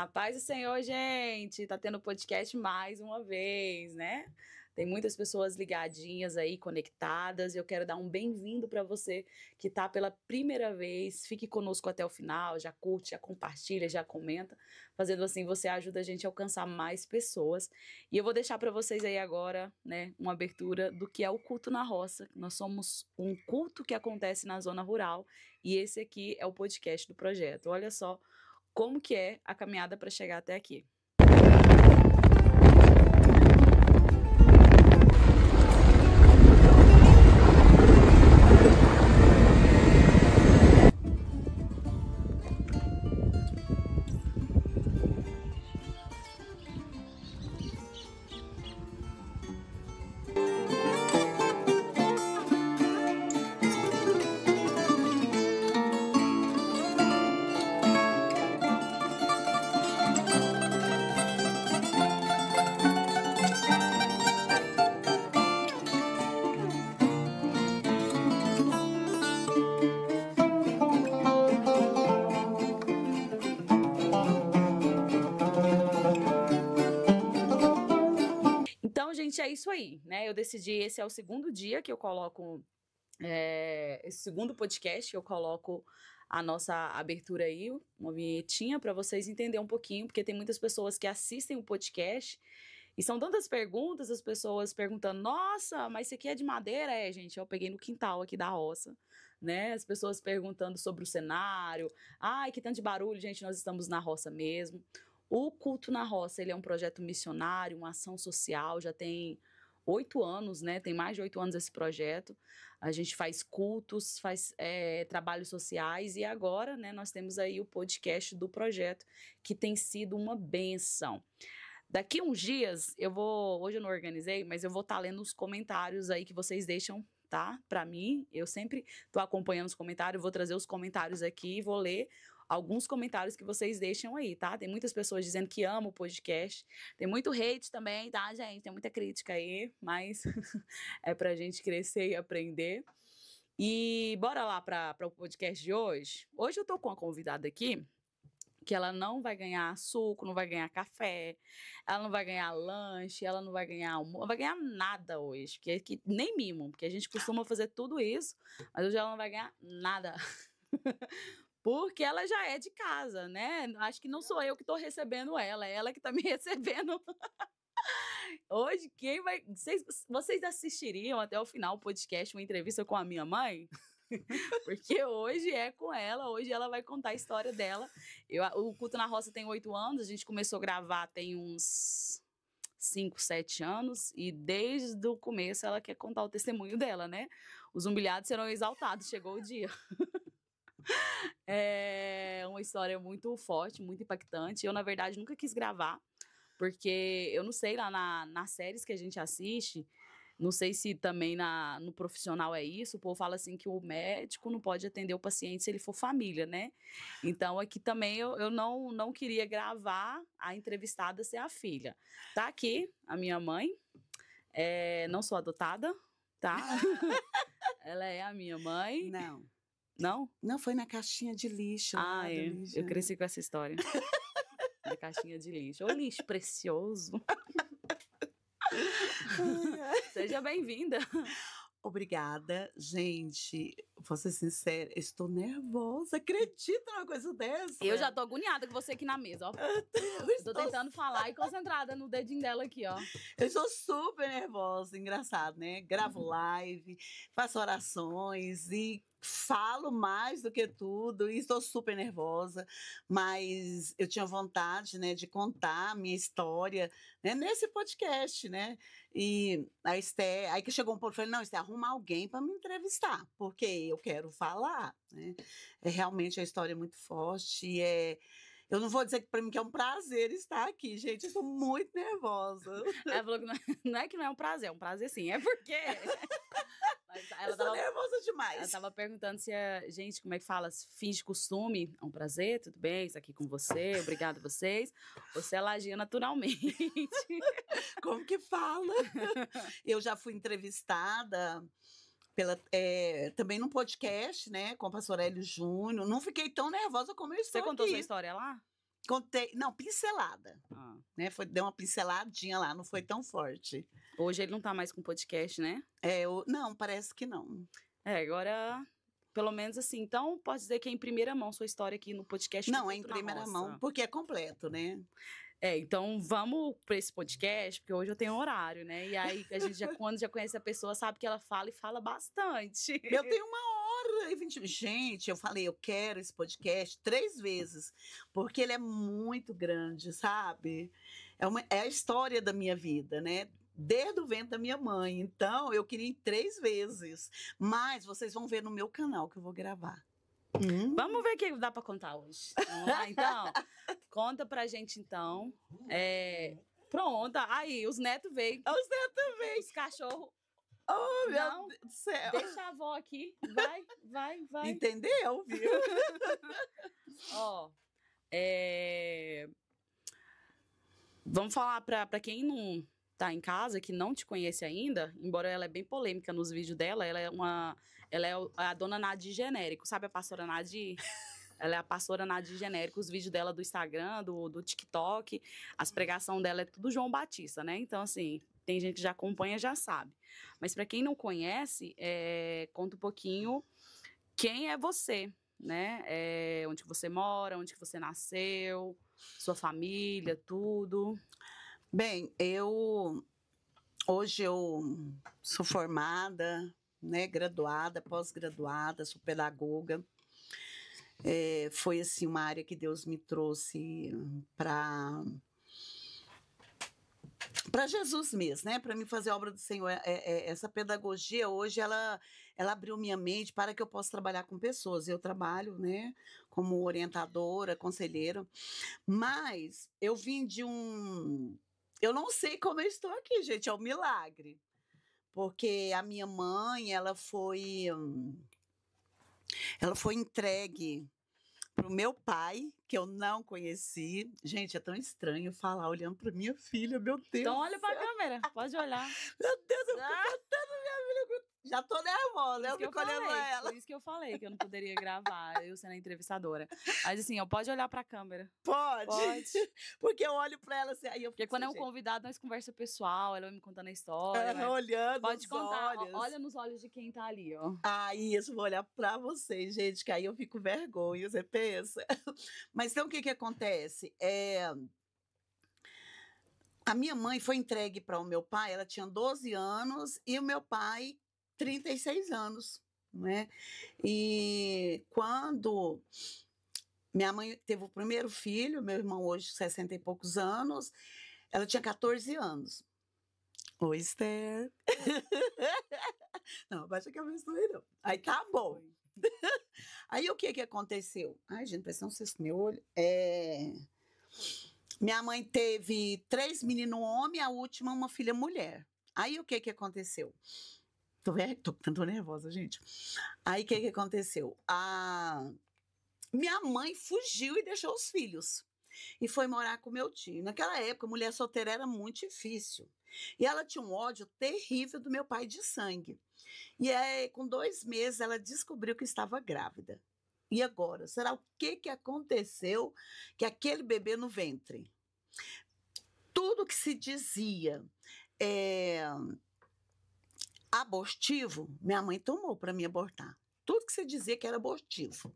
A paz do Senhor, gente. Tá tendo podcast mais uma vez, né? Tem muitas pessoas ligadinhas aí, conectadas. Eu quero dar um bem-vindo para você que tá pela primeira vez. Fique conosco até o final, já curte, já compartilha, já comenta. Fazendo assim, você ajuda a gente a alcançar mais pessoas. E eu vou deixar para vocês aí agora, né, uma abertura do que é o culto na roça. Nós somos um culto que acontece na zona rural e esse aqui é o podcast do projeto. Olha só como que é a caminhada para chegar até aqui. Então, gente, é isso aí, né? Eu decidi, esse é o segundo dia que eu coloco, esse segundo podcast que eu coloco a nossa abertura aí, uma vinhetinha para vocês entenderem um pouquinho, porque tem muitas pessoas que assistem o podcast e são tantas perguntas, as pessoas perguntando, nossa, mas isso aqui é de madeira? É, gente, eu peguei no quintal aqui da roça, né? As pessoas perguntando sobre o cenário, ai, que tanto de barulho, gente, nós estamos na roça mesmo. O Culto na Roça, ele é um projeto missionário, uma ação social, já tem 8 anos, né? Tem mais de 8 anos esse projeto. A gente faz cultos, faz trabalhos sociais e agora, né, nós temos aí o podcast do projeto, que tem sido uma benção. Daqui uns dias, hoje eu não organizei, mas eu vou estar lendo os comentários aí que vocês deixam, tá? Para mim, eu sempre tô acompanhando os comentários, vou trazer os comentários aqui e vou ler alguns comentários que vocês deixam aí, tá? Tem muitas pessoas dizendo que amam o podcast. Tem muito hate também, tá, gente? Tem muita crítica aí, mas é pra gente crescer e aprender. E bora lá para o podcast de hoje. Hoje eu tô com uma convidada aqui que ela não vai ganhar suco, não vai ganhar café, ela não vai ganhar lanche, ela não vai ganhar almoço, não vai ganhar nada hoje, que nem mimo, porque a gente costuma fazer tudo isso, mas hoje ela não vai ganhar nada. Porque ela já é de casa, né? Acho que não sou eu que estou recebendo ela, é ela que está me recebendo. Hoje, quem vai. Vocês assistiriam até o final o podcast, uma entrevista com a minha mãe? Porque hoje é com ela, hoje ela vai contar a história dela. O Culto na Roça tem 8 anos, a gente começou a gravar tem uns 5, 7 anos, e desde o começo ela quer contar o testemunho dela, né? Os humilhados serão exaltados, chegou o dia. É uma história muito forte, muito impactante. Eu, na verdade, nunca quis gravar, porque eu não sei, lá nas séries que a gente assiste, não sei se também no profissional é isso, o povo fala assim que o médico não pode atender o paciente se ele for família, né? Então, aqui também eu não queria gravar a entrevistada ser a filha. Tá aqui a minha mãe, não sou adotada, tá? Ela é a minha mãe. Não. Não? Não, foi na caixinha de lixo. Ah, é. Eu cresci com essa história. Na caixinha de lixo. Ô, lixo precioso. Seja bem-vinda. Obrigada, gente. Vou ser sincera, estou nervosa. Acredita numa coisa dessa? Eu já tô agoniada com você aqui na mesa, ó. Eu tô tentando falar e concentrada no dedinho dela aqui, ó. Eu estou super nervosa, engraçado, né? Gravo live, faço orações e falo mais do que tudo e estou super nervosa, mas eu tinha vontade, né, de contar a minha história, né, nesse podcast, né? E a Esté, aí que chegou um ponto, eu falei, não, Esté, arruma alguém para me entrevistar, porque eu quero falar, né? Realmente a história é muito forte e eu não vou dizer que para mim que é um prazer estar aqui, gente. Eu estou muito nervosa. Ela falou que não é que não é um prazer sim, é porque. Eu estou nervosa demais. Ela estava perguntando se gente, como é que fala? Finge costume. É um prazer, tudo bem? Isso aqui com você, obrigada a vocês. Ou se ela agia naturalmente. Como que fala? Eu já fui entrevistada também num podcast, né, com o pastor Hélio Júnior. Não fiquei tão nervosa como eu estou Você contou aqui. sua história lá? Contei, não, pincelada, Ah. né? Deu uma pinceladinha lá, não foi tão forte. Hoje ele não tá mais com podcast, né? Não, parece que não. Agora, pelo menos assim, então pode dizer que é em primeira mão sua história aqui no podcast. Não, é em primeira mão, porque é completo, né? Então vamos para esse podcast, porque hoje eu tenho horário, né? E aí a gente quando já conhece a pessoa, sabe que ela fala e fala bastante. Eu tenho 1 hora e 20. Gente, eu falei, eu quero esse podcast 3 vezes, porque ele é muito grande, sabe? É a história da minha vida, né? Desde o ventre da minha mãe. Então, eu queria ir 3 vezes. Mas vocês vão ver no meu canal que eu vou gravar. Vamos ver o que dá para contar hoje. Vamos lá, então? Conta pra gente, então. Pronto, aí, os netos veio. Os netos veio. Os cachorros. Oh, meu Não, Deus do céu. deixa a avó aqui. Vai. Entendeu, viu? Ó, vamos falar pra quem não tá em casa, que não te conhece ainda, embora ela é bem polêmica nos vídeos dela, ela é a dona Nadir genérico, sabe a pastora Nadir? Ela é a pastora Nadir genérico, os vídeos dela do Instagram, do TikTok, as pregações dela é tudo João Batista, né? Então, assim, tem gente que já acompanha, já sabe. Mas para quem não conhece, conta um pouquinho quem é você, né? Onde que você mora, onde que você nasceu, sua família, tudo. Bem, hoje eu sou formada, né, graduada, pós-graduada, sou pedagoga. Foi assim uma área que Deus me trouxe para Jesus mesmo, né? Para mim fazer a obra do Senhor. Essa pedagogia hoje ela abriu minha mente para que eu possa trabalhar com pessoas. Eu trabalho, né, como orientadora, conselheira, mas eu vim de eu não sei como eu estou aqui, gente, é um milagre. Porque a minha mãe, ela foi entregue para o meu pai, que eu não conheci. Gente, é tão estranho falar olhando para minha filha, meu Deus. Então olha para a câmera, pode olhar. Meu Deus, eu fico contando minha filha. Já tô nervosa, eu fico olhando ela. Por isso que eu falei que eu não poderia gravar, eu sendo a entrevistadora. Mas assim, pode olhar para a câmera. Pode. Porque eu olho para ela assim, aí eu fico. Porque quando assim, é um convidado, nós conversa pessoal, ela vai me contando a história. Olhando pode contar, olhos. Olha nos olhos de quem tá ali, ó. Isso, vou olhar para vocês, gente, que aí eu fico vergonha, você pensa. Mas então o que acontece? A minha mãe foi entregue para o meu pai, ela tinha 12 anos, e o meu pai, 36 anos, né? E quando minha mãe teve o primeiro filho, meu irmão hoje 60 e poucos anos, ela tinha 14 anos. Oi, Esther. Não, baixa a cabeça aí, não. Aí tá bom. Aí o que aconteceu? Ai, gente, presta um cesto no meu olho. Minha mãe teve 3 meninos homem, a última uma filha mulher. Aí o que aconteceu? Tô nervosa, gente. Aí o que aconteceu? Minha mãe fugiu e deixou os filhos. E foi morar com meu tio. Naquela época, mulher solteira era muito difícil. E ela tinha um ódio terrível do meu pai de sangue. E aí, com 2 meses, ela descobriu que estava grávida. E agora? Será o que aconteceu que aquele bebê no ventre? Tudo que se dizia abortivo, minha mãe tomou para me abortar. Tudo que se dizia que era abortivo.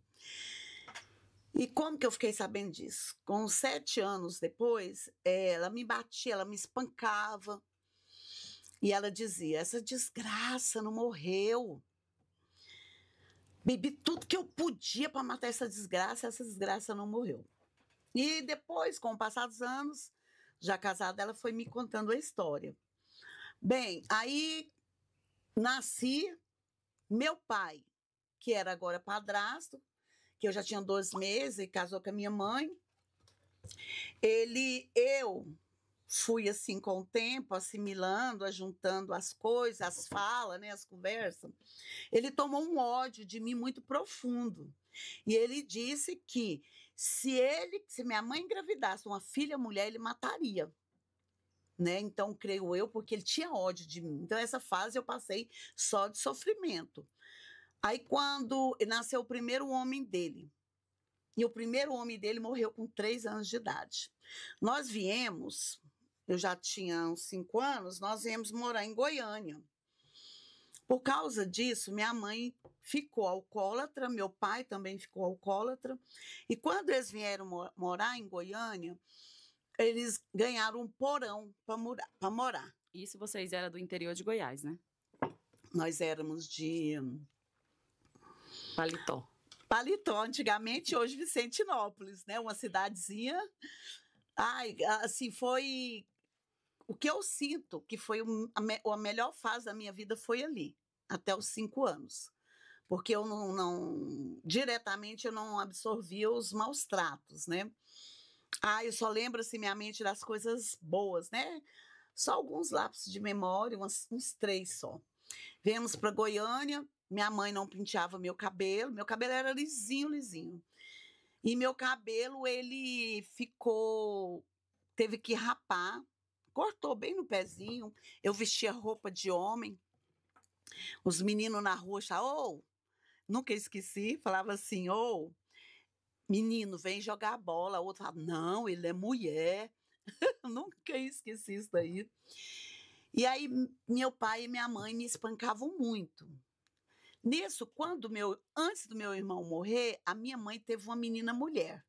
E como que eu fiquei sabendo disso? Com 7 anos depois, ela me batia, ela me espancava. E ela dizia, essa desgraça não morreu. Bebi tudo que eu podia para matar essa desgraça não morreu. E depois, com o passar dos anos, já casada, ela foi me contando a história. Bem, aí nasci, meu pai, que era agora padrasto, que eu já tinha 2 meses e casou com a minha mãe, eu fui assim com o tempo, assimilando, ajuntando as coisas, as falas, né, as conversas. Ele tomou um ódio de mim muito profundo. E ele disse que se minha mãe engravidasse uma filha mulher, ele mataria. Né? Então, creio eu, porque ele tinha ódio de mim. Então, essa fase eu passei só de sofrimento. Aí, quando nasceu o primeiro homem dele, E o primeiro homem dele morreu com 3 anos de idade. Nós viemos, eu já tinha uns 5 anos, nós viemos morar em Goiânia. Por causa disso, minha mãe ficou alcoólatra, meu pai também ficou alcoólatra. E quando eles vieram morar em Goiânia, eles ganharam um porão para morar. Isso vocês eram do interior de Goiás, né? Nós éramos de Paletó. Paletó, antigamente, hoje Vicentinópolis, né? Uma cidadezinha. Ai, assim, foi o que eu sinto que foi a melhor fase da minha vida foi ali, até os 5 anos. Porque eu diretamente eu não absorvia os maus tratos, né? Eu só lembro assim, minha mente das coisas boas, né? Só alguns lapsos de memória, uns 3 só. Viemos para Goiânia, minha mãe não penteava meu cabelo era lisinho, lisinho. E meu cabelo, ele teve que rapar, cortou bem no pezinho. Eu vestia roupa de homem. Os meninos na rua achavam, nunca esqueci, falava assim, menino, vem jogar bola. O outro falava, não, ele é mulher. Nunca esqueci isso daí. E aí, meu pai e minha mãe me espancavam muito. Nisso, antes do meu irmão morrer, a minha mãe teve uma menina mulher.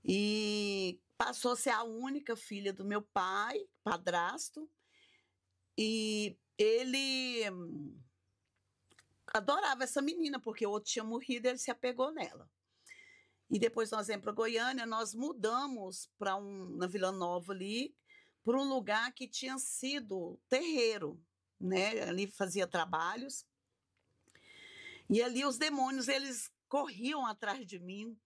E passou a ser a única filha do meu pai, padrasto. E ele adorava essa menina, porque o outro tinha morrido e ele se apegou nela. E depois nós viemos para Goiânia, nós mudamos na Vila Nova ali, para um lugar que tinha sido terreiro, né? Ali fazia trabalhos. E ali os demônios, eles corriam atrás de mim.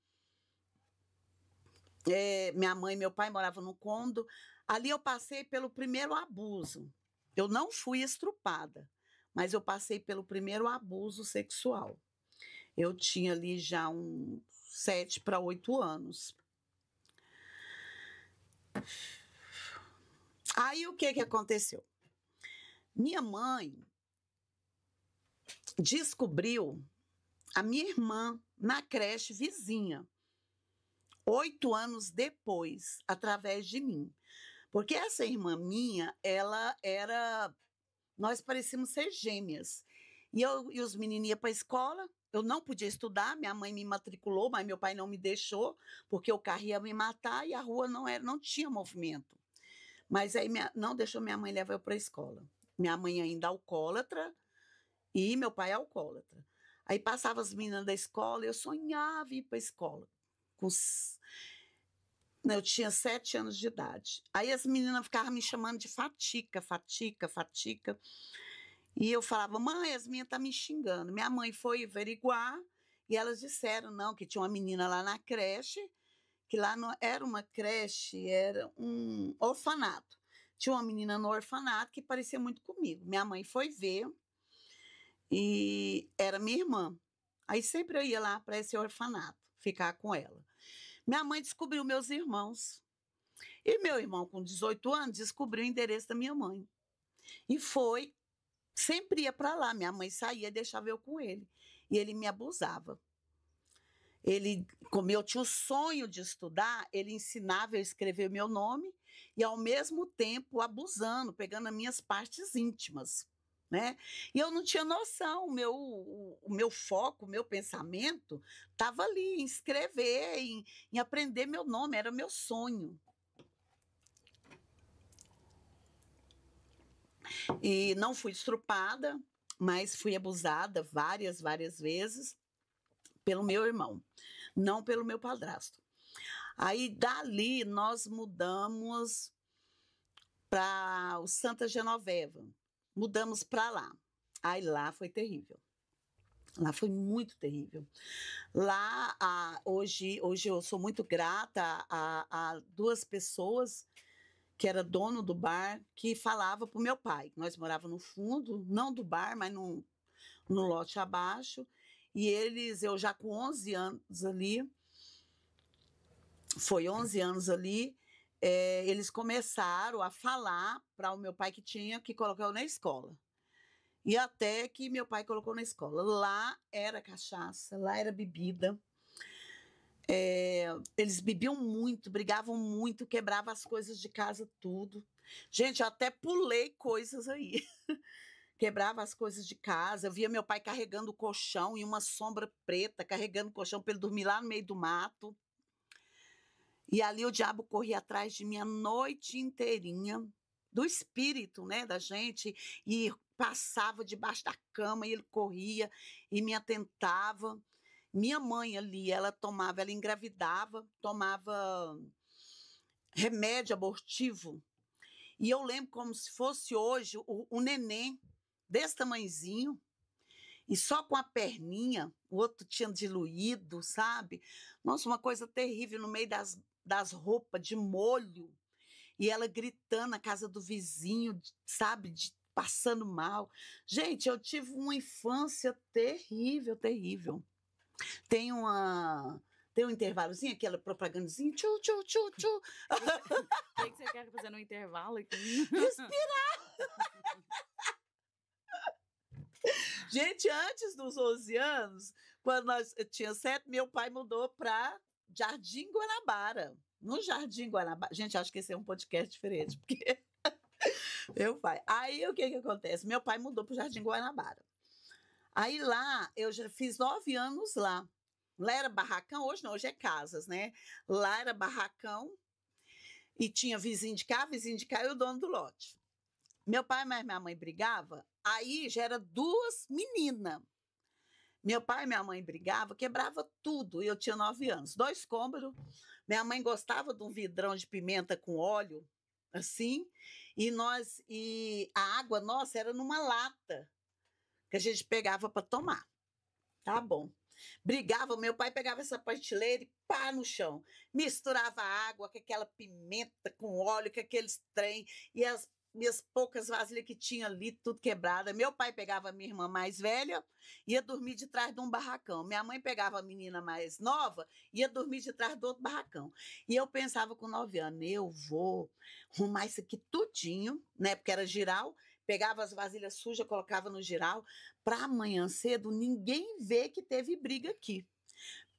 Minha mãe e meu pai moravam no cômodo. Ali eu passei pelo primeiro abuso. Eu não fui estrupada, mas eu passei pelo primeiro abuso sexual. Eu tinha ali já uns 7 para 8 anos. Aí o que aconteceu? Minha mãe descobriu a minha irmã na creche vizinha, 8 anos depois, através de mim. Porque essa irmã minha, nós parecíamos ser gêmeas. E os meninos iam para a escola, eu não podia estudar, minha mãe me matriculou, mas meu pai não me deixou, porque o carro ia me matar e a rua não tinha movimento. Mas aí não deixou minha mãe levar eu para a escola. Minha mãe ainda alcoólatra e meu pai alcoólatra. Aí passava as meninas da escola, eu sonhava ir para a escola. Eu tinha 7 anos de idade. Aí as meninas ficavam me chamando de Fatica, Fatica, Fatica. E eu falava, mãe, as minhas estão me xingando. Minha mãe foi averiguar e elas disseram, não, que tinha uma menina lá na creche, que lá não era uma creche, era um orfanato. Tinha uma menina no orfanato que parecia muito comigo. Minha mãe foi ver e era minha irmã. Aí sempre eu ia lá para esse orfanato, ficar com ela. Minha mãe descobriu meus irmãos. E meu irmão, com 18 anos, descobriu o endereço da minha mãe. E sempre ia para lá. Minha mãe saía e deixava eu com ele. E ele me abusava. Como eu tinha o sonho de estudar, ele ensinava eu a escrever meu nome e, ao mesmo tempo, abusando, pegando as minhas partes íntimas. Né? E eu não tinha noção, o meu foco, o meu pensamento estava ali em escrever, em aprender meu nome, era meu sonho. E não fui estrupada, mas fui abusada várias vezes pelo meu irmão, não pelo meu padrasto. Aí, dali, nós mudamos para o Santa Genoveva. Mudamos para lá. Aí lá foi terrível. Lá foi muito terrível. Lá, hoje eu sou muito grata a 2 pessoas que era dono do bar, que falava para o meu pai. Nós morávamos no fundo, não do bar, mas no lote abaixo. E eu já com 11 anos ali, foi 11 anos ali, eles começaram a falar para o meu pai que tinha que colocar eu na escola. E até que meu pai colocou na escola. Lá era cachaça, lá era bebida. Eles bebiam muito, brigavam muito, quebravam as coisas de casa, tudo. Gente, eu até pulei coisas aí. Quebrava as coisas de casa. Eu via meu pai carregando o colchão e uma sombra preta, carregando o colchão para ele dormir lá no meio do mato. E ali o diabo corria atrás de mim a noite inteirinha, do espírito, né, da gente, e passava debaixo da cama e ele corria e me atentava. Minha mãe ali, ela engravidava, tomava remédio abortivo. E eu lembro como se fosse hoje o neném desse tamanhozinho, e só com a perninha, o outro tinha diluído, sabe? Nossa, uma coisa terrível no meio das roupas de molho, e ela gritando na casa do vizinho, sabe? Passando mal. Gente, eu tive uma infância terrível, terrível. Tem um intervalozinho, aquela propagandazinha, tchu, tchu, tchu, tchu. O que você quer fazer no intervalo aqui? Respirar! Gente, antes dos 11 anos, quando eu tinha 7, meu pai mudou para Jardim Guanabara. No Jardim Guanabara. Gente, acho que esse é um podcast diferente, porque meu pai. Aí o que acontece? Meu pai mudou para o Jardim Guanabara. Aí lá, eu já fiz 9 anos lá. Lá era barracão, hoje não, hoje é casas, né? Lá era barracão e tinha vizinho de cá e o dono do lote. Meu pai e minha mãe brigavam, aí já era 2 meninas. Meu pai e minha mãe brigavam, quebrava tudo. E eu tinha 9 anos. 2 cômodos. Minha mãe gostava de um vidrão de pimenta com óleo, assim. E a água nossa era numa lata que a gente pegava para tomar. Tá bom. Brigava, meu pai pegava essa prateleira e pá no chão. Misturava água com aquela pimenta, com óleo, com aqueles trem. E as minhas poucas vasilhas que tinha ali, tudo quebrada. Meu pai pegava a minha irmã mais velha, ia dormir de trás de um barracão. Minha mãe pegava a menina mais nova, ia dormir de trás do outro barracão. E eu pensava com 9 anos, eu vou arrumar isso aqui tudinho, né? Porque era giral. Pegava as vasilhas sujas, colocava no giral, para amanhã cedo ninguém ver que teve briga aqui.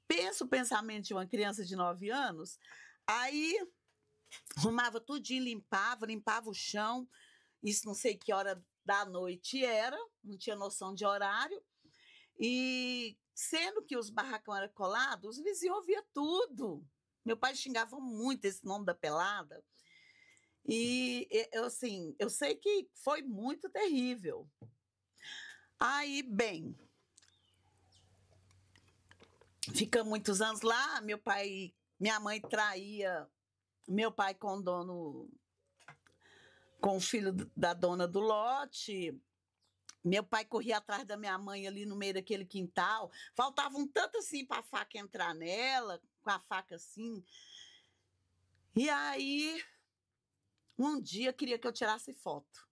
Pensa o pensamento de uma criança de 9 anos, aí arrumava tudinho, limpava o chão, isso não sei que hora da noite era, não tinha noção de horário, e sendo que os barracão eram colados, os vizinhos ouviam tudo. Meu pai xingava muito esse nome da pelada, e eu, assim, eu sei que foi muito terrível. Aí, bem, fica muitos anos lá, minha mãe traía meu pai com o filho da dona do lote. Meu pai corria atrás da minha mãe ali no meio daquele quintal. Faltava um tanto assim para a faca entrar nela, com a faca assim. E aí, um dia queria que eu tirasse foto.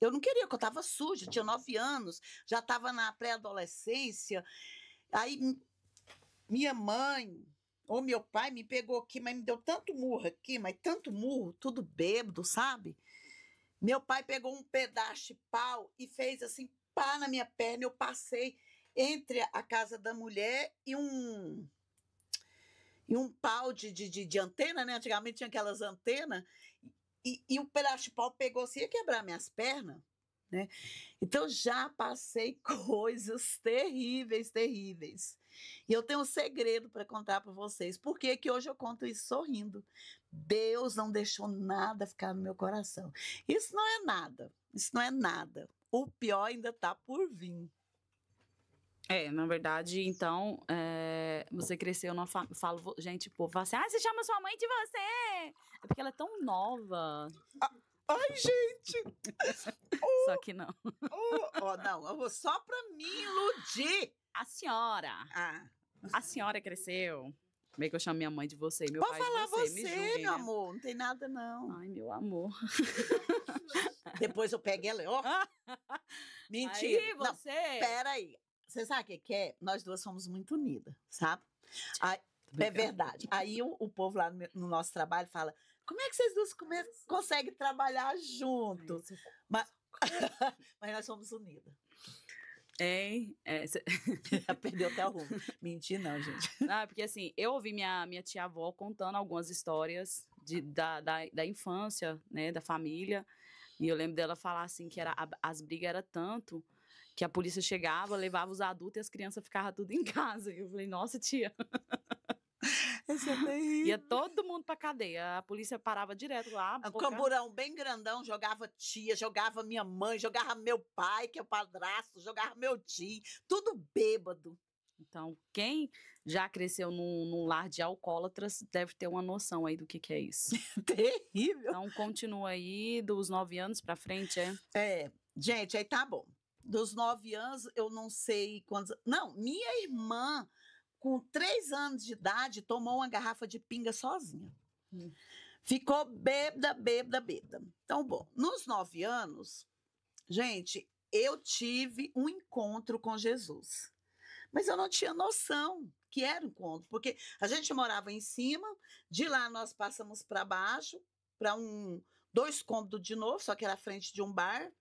Eu não queria, porque eu estava suja, tinha 9 anos, já estava na pré-adolescência. Aí minha mãe ou meu pai me pegou aqui, mas me deu tanto murro aqui, mas tanto murro, tudo bêbado, sabe? Meu pai pegou um pedaço de pau e fez assim, pá na minha perna. Eu passei entre a casa da mulher e um pau de antena, né? Antigamente tinha aquelas antenas. E o pedaço de pau pegou assim, ia quebrar minhas pernas, né? Então já passei coisas terríveis, terríveis. E eu tenho um segredo para contar para vocês. Por que que hoje eu conto isso sorrindo? Deus não deixou nada ficar no meu coração. Isso não é nada. Isso não é nada. O pior ainda está por vir. Na verdade, então, você cresceu numa gente, o povo fala assim, você chama sua mãe de você! É porque ela é tão nova. Ai, gente! Só que não. Não, só para me iludir. A senhora. A senhora cresceu. Como é que eu chamo minha mãe de você? Meu Pode pai falar de você, me julguem, meu né? amor. Não tem nada, não. Ai, meu amor. Depois eu pego ela, ó. Mentira. Aí, você... Não, peraí. Você sabe o que é? Nós duas somos muito unidas, sabe? É verdade. Aí o povo lá no nosso trabalho fala, como é que vocês duas conseguem trabalhar juntos? Mas nós somos unidas. Hein? Perdeu até o rumo. Mentir não, gente. Não, porque assim, eu ouvi minha tia-avó contando algumas histórias da infância, né, da família, e eu lembro dela falar assim que as brigas eram tanto que a polícia chegava, levava os adultos e as crianças ficavam tudo em casa. E eu falei, nossa, tia. Esse é terrível. Ia todo mundo pra cadeia. A polícia parava direto lá. Um camburão bem grandão, jogava tia, jogava minha mãe, jogava meu pai, que é o padrasto, jogava meu tio, tudo bêbado. Então, quem já cresceu num lar de alcoólatras deve ter uma noção aí do que é isso. Terrível. Então, continua aí dos 9 anos pra frente, é? É, gente, aí tá bom. Dos 9 anos, eu não sei quantos... Não, minha irmã, com 3 anos de idade, tomou uma garrafa de pinga sozinha. Ficou bêbada, bêbada, bêbada. Então, bom, nos 9 anos, gente, eu tive um encontro com Jesus. Mas eu não tinha noção que era um encontro, porque a gente morava em cima, de lá nós passamos para baixo, para 2 cômodos de novo, só que era à frente de um bar.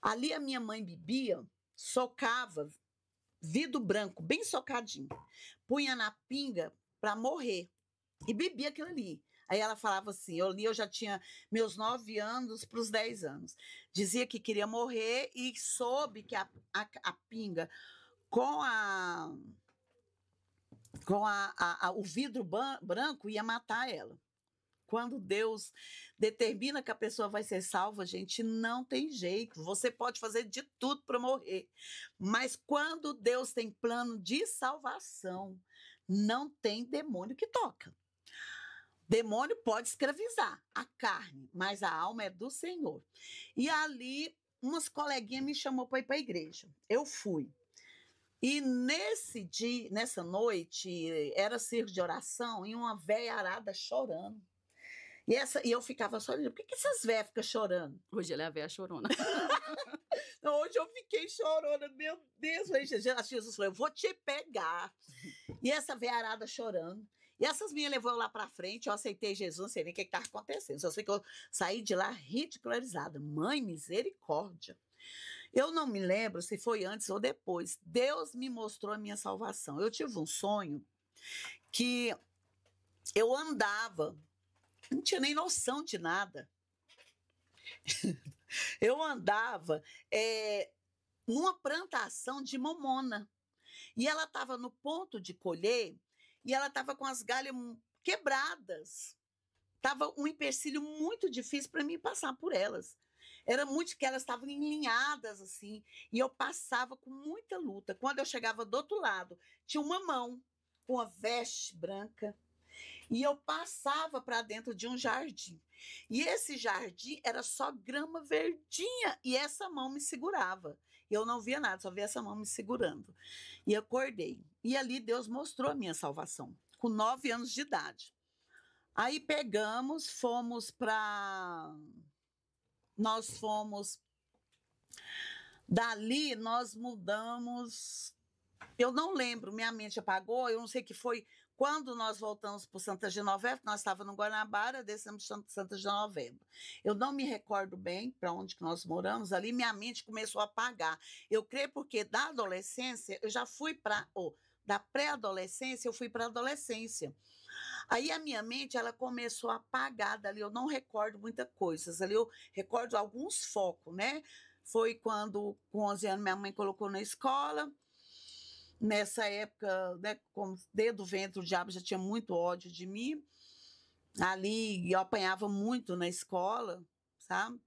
Ali a minha mãe bebia, socava, vidro branco, bem socadinho, punha na pinga para morrer e bebia aquilo ali. Aí ela falava assim, eu já tinha meus 9 anos para os 10 anos. Dizia que queria morrer e soube que a pinga com o vidro branco ia matar ela. Quando Deus determina que a pessoa vai ser salva, gente, não tem jeito. Você pode fazer de tudo para morrer. Mas quando Deus tem plano de salvação, não tem demônio que toca. Demônio pode escravizar a carne, mas a alma é do Senhor. E ali, umas coleguinhas me chamou para ir para a igreja. Eu fui. E nesse dia, nessa noite, era circo de oração e uma véia arada chorando. E eu ficava só olhando, por que essas velhas ficam chorando? Hoje ela é a véia chorona. Hoje eu fiquei chorando, meu Deus. Jesus falou, eu vou te pegar. E essa véia arada chorando. E essas minhas levou eu lá para frente, eu aceitei Jesus, não sei nem o que estava acontecendo. Só sei que eu saí de lá ridicularizada. Mãe, misericórdia. Eu não me lembro se foi antes ou depois. Deus me mostrou a minha salvação. Eu tive um sonho que eu andava, não tinha nem noção de nada. Eu andava numa plantação de mamona. E ela estava no ponto de colher e ela estava com as galhas quebradas. Estava um empecilho muito difícil para mim passar por elas. Era muito que elas estavam enlinhadas assim, e eu passava com muita luta. Quando eu chegava do outro lado, tinha uma mão com a veste branca, e eu passava para dentro de um jardim. E esse jardim era só grama verdinha, e essa mão me segurava. Eu não via nada, só via essa mão me segurando. E acordei. E ali Deus mostrou a minha salvação, com 9 anos de idade. Aí pegamos, fomos para... Nós fomos... Dali, nós mudamos... Eu não lembro, minha mente apagou, eu não sei que foi... Quando nós voltamos para o Santa Genoveva, nós estávamos no Guanabara, descemos Santa Genoveva. Eu não me recordo bem para onde que nós moramos, ali minha mente começou a apagar. Eu creio porque da adolescência, eu já fui para... da pré-adolescência, eu fui para a adolescência. Aí a minha mente, ela começou a apagar dali, eu não recordo muitas coisas, ali eu recordo alguns focos, né? Foi quando, com 11 anos, minha mãe colocou na escola. Nessa época, né, como desde o ventre, o diabo já tinha muito ódio de mim. Ali eu apanhava muito na escola, sabe?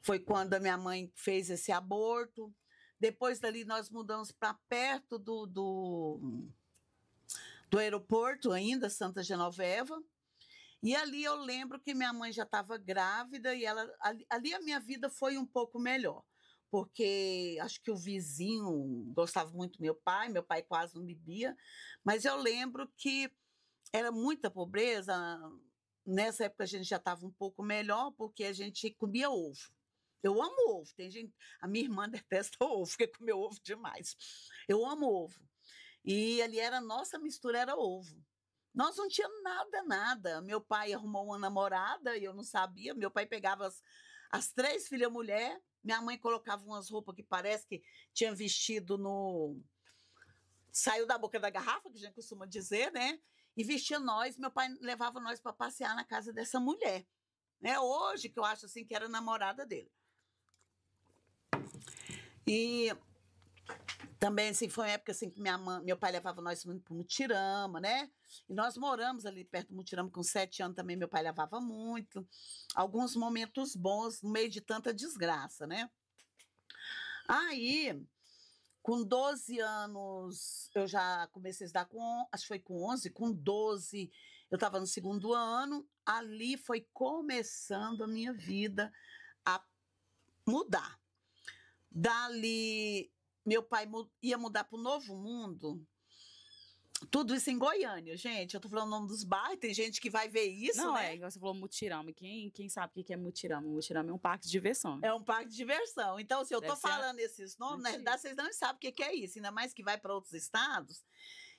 Foi quando a minha mãe fez esse aborto. Depois dali nós mudamos para perto do aeroporto ainda, Santa Genoveva. E ali eu lembro que minha mãe já estava grávida e ali a minha vida foi um pouco melhor. Porque acho que o vizinho gostava muito do meu pai quase não bebia, mas eu lembro que era muita pobreza. Nessa época a gente já estava um pouco melhor, porque a gente comia ovo. Eu amo ovo, tem gente, a minha irmã detesta ovo, porque comeu ovo demais. Eu amo ovo. E ali era, nossa mistura era ovo. Nós não tínhamos nada. Meu pai arrumou uma namorada e eu não sabia, meu pai pegava As 3 filhas mulher, minha mãe colocava umas roupas que parece que tinha vestido no... Saiu da boca da garrafa, que a gente costuma dizer, né? E vestia nós, meu pai levava nós para passear na casa dessa mulher. Né? Hoje, que eu acho assim, que era namorada dele. E também, assim, foi uma época assim, que meu pai levava nós para o Mutirama, né? E nós moramos ali perto do Mutirama com 7 anos também, meu pai levava muito. Alguns momentos bons no meio de tanta desgraça, né? Aí, com 12 anos, eu já comecei a estudar acho que foi com 11, com 12 eu estava no 2º ano, ali foi começando a minha vida a mudar. Dali, meu pai ia mudar para o Novo Mundo, tudo isso em Goiânia, gente. Eu tô falando o nome dos bairros, tem gente que vai ver isso, Não, né? igual você falou Mutirama. Quem sabe o que é Mutirama? Mutirama é um parque de diversão. É um parque de diversão. Então, se eu tô Deve ser falando esses nomes, na antigo. realidade, vocês não sabem o que é isso, ainda mais que vai para outros estados.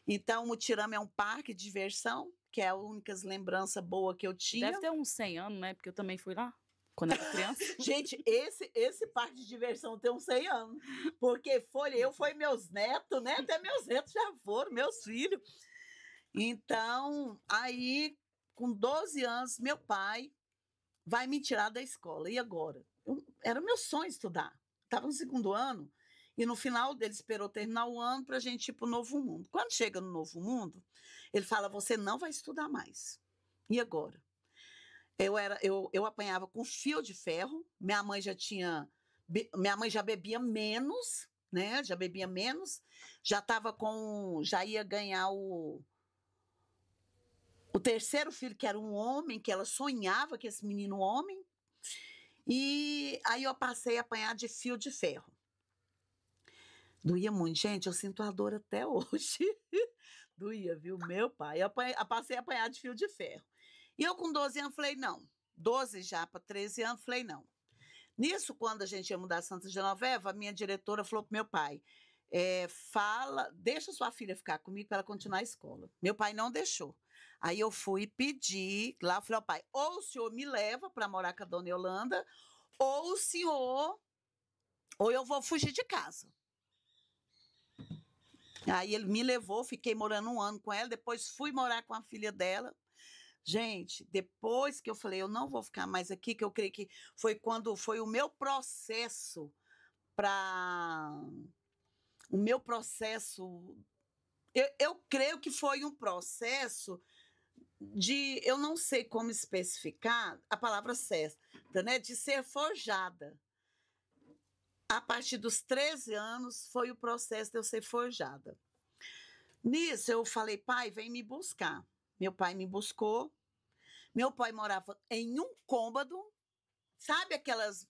Então, Mutirama é um parque de diversão, que é a única lembrança boa que eu tinha. Deve ter uns 100 anos, né? Porque eu também fui lá quando era criança. Gente, esse parque de diversão tem uns 100 anos. Porque foi meus netos, né? Até meus netos já foram, meus filhos. Então, aí, com 12 anos, meu pai vai me tirar da escola. E agora? Era meu sonho estudar. Estava no 2º ano. E no final, ele esperou terminar o ano para a gente ir para o Novo Mundo. Quando chega no Novo Mundo, ele fala, você não vai estudar mais. E agora? Eu apanhava com fio de ferro. Minha mãe já bebia menos, né? Já bebia menos. Já ia ganhar o 3º filho, que era um homem, que ela sonhava que esse menino homem. E aí eu passei a apanhar de fio de ferro. Doía muito, gente, eu sinto a dor até hoje. Doía, viu? Meu pai. Eu passei a apanhar de fio de ferro. E eu com 12 anos falei, não. 12 já para 13 anos, falei, não. Nisso, quando a gente ia mudar a Santa Genoveva, a minha diretora falou pro meu pai, deixa sua filha ficar comigo para ela continuar a escola. Meu pai não deixou. Aí eu fui pedir, lá falei ao pai, ou o senhor me leva para morar com a dona Yolanda, ou eu vou fugir de casa. Aí ele me levou, fiquei morando 1 ano com ela, depois fui morar com a filha dela. Gente, depois que eu falei, eu não vou ficar mais aqui, que eu creio que foi quando foi o meu processo eu creio que foi um processo eu não sei como especificar a palavra certa, né? De ser forjada. A partir dos 13 anos foi o processo de eu ser forjada. Nisso eu falei, pai, vem me buscar. Meu pai me buscou. Meu pai morava em um cômodo, sabe aquelas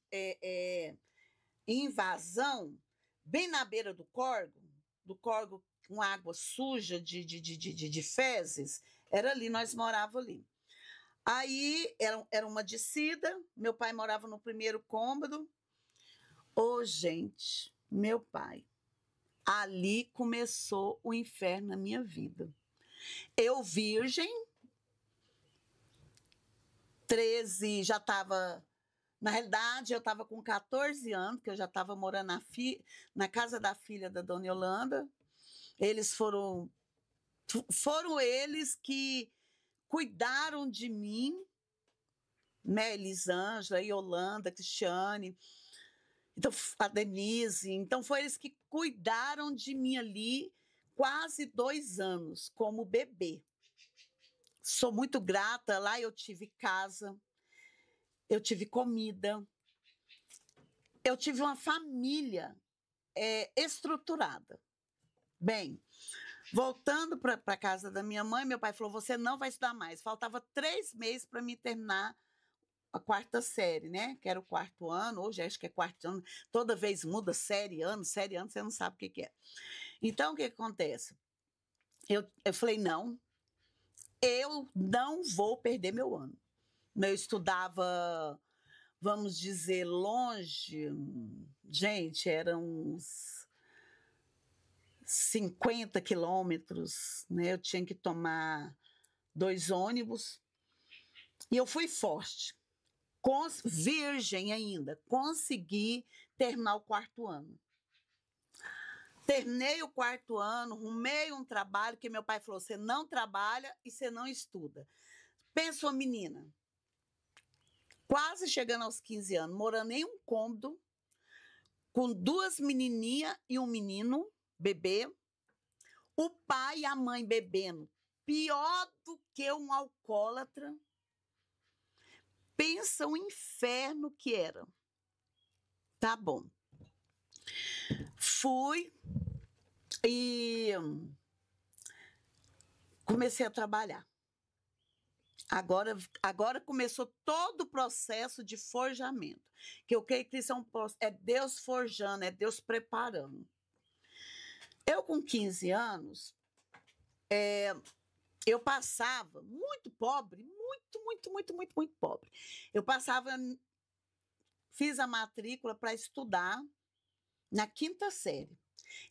invasão bem na beira do córrego com água suja de fezes? Era ali, nós morávamos ali. Aí era uma descida, meu pai morava no 1º cômodo. Ô, gente, meu pai, ali começou o inferno na minha vida. Eu virgem, 13, já estava... Na realidade, eu estava com 14 anos, que eu já estava morando na casa da filha da dona Yolanda. Eles foram eles que cuidaram de mim, né? Elisângela, Yolanda, Cristiane, então, a Denise. Então, foram eles que cuidaram de mim ali quase 2 anos, como bebê. Sou muito grata. Lá eu tive casa, eu tive comida, eu tive uma família estruturada. Bem, voltando para a casa da minha mãe, meu pai falou, você não vai estudar mais. Faltava 3 meses para me terminar a 4ª série, né? Que era o 4º ano, hoje acho que é 4º ano. Toda vez muda série, ano, você não sabe o que é. Então, o que acontece? Eu falei, não, eu não vou perder meu ano. Eu estudava, vamos dizer, longe. Gente, eram uns 50 quilômetros, né? Eu tinha que tomar 2 ônibus. E eu fui forte. virgem ainda, consegui terminar o 4º ano. Terminei o 4º ano, arrumei um trabalho, que meu pai falou, você não trabalha e você não estuda. Pensa uma menina, quase chegando aos 15 anos, morando em um cômodo, com 2 menininhas e um menino, bebê, o pai e a mãe bebendo, pior do que um alcoólatra. Pensa o inferno que era. Tá bom. Fui e comecei a trabalhar. Agora começou todo o processo de forjamento. Que eu creio que isso é Deus forjando, é Deus preparando. Eu, com 15 anos, eu passava muito pobre, muito pobre. Eu passava, fiz a matrícula para estudar na 5ª série.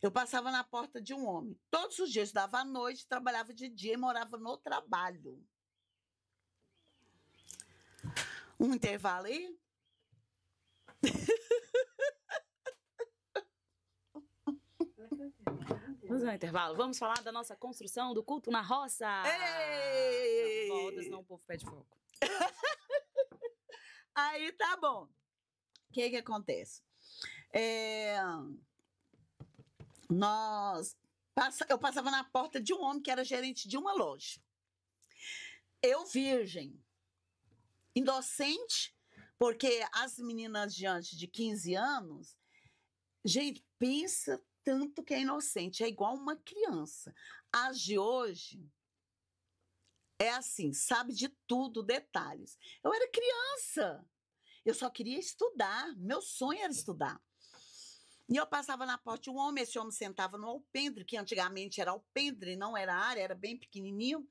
Eu passava na porta de um homem. Todos os dias, dava à noite, trabalhava de dia e morava no trabalho. Um intervalo aí? Vamos ao intervalo. Vamos falar da nossa construção do culto na roça. Ei! Não volta, senão o povo pede fogo. Aí tá bom. O que acontece? Eu passava na porta de um homem que era gerente de uma loja. Eu, virgem, inocente, porque as meninas diante de 15 anos, gente, pensa tanto que é inocente, é igual uma criança. As de hoje é assim, sabe de tudo, detalhes. Eu era criança, eu só queria estudar, meu sonho era estudar. E eu passava na porta de um homem, esse homem sentava no alpendre, que antigamente era alpendre, não era área, era bem pequenininho.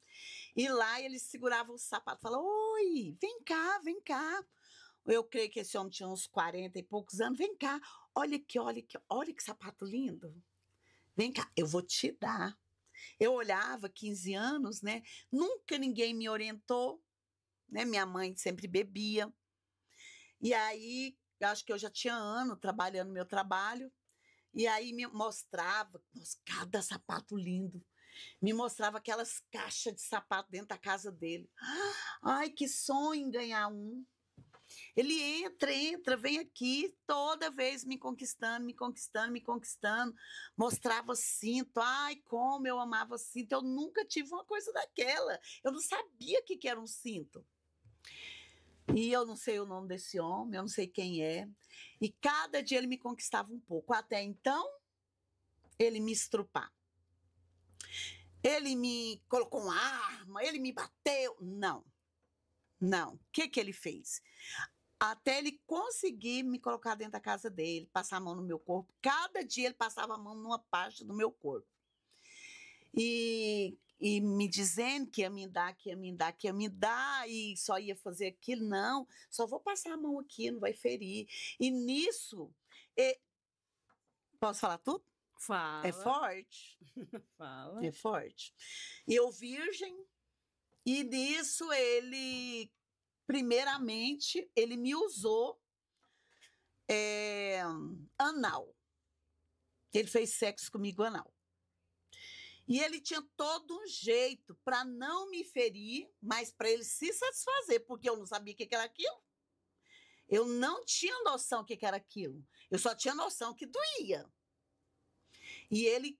E lá ele segurava o sapato, falava, oi, vem cá, vem cá. Eu creio que esse homem tinha uns 40 e poucos anos, vem cá, olha aqui, olha que sapato lindo. Vem cá, eu vou te dar. Eu olhava, 15 anos, né? Nunca ninguém me orientou, né? Minha mãe sempre bebia. E aí, acho que eu já tinha ano trabalhando no meu trabalho, e aí me mostrava, cada sapato lindo, me mostrava aquelas caixas de sapato dentro da casa dele. Ai, que sonho em ganhar um. Ele entra, vem aqui, toda vez me conquistando, mostrava cinto, ai, como eu amava cinto, eu nunca tive uma coisa daquela, eu não sabia o que era um cinto. E eu não sei o nome desse homem, eu não sei quem é. E cada dia ele me conquistava um pouco. Até então, ele me estrupar. Ele me colocou uma arma, ele me bateu. Não. O que ele fez? Até ele conseguir me colocar dentro da casa dele, passar a mão no meu corpo. Cada dia ele passava a mão numa parte do meu corpo. E me dizendo que ia me dar, e só ia fazer aquilo. Não, só vou passar a mão aqui, não vai ferir. E nisso, posso falar tudo? Fala. É forte? Fala. É forte. E eu, virgem, e nisso ele, primeiramente, ele me usou anal. Ele fez sexo comigo anal. E ele tinha todo um jeito para não me ferir, mas para ele se satisfazer, porque eu não sabia o que era aquilo. Eu não tinha noção do que era aquilo. Eu só tinha noção que doía. E ele,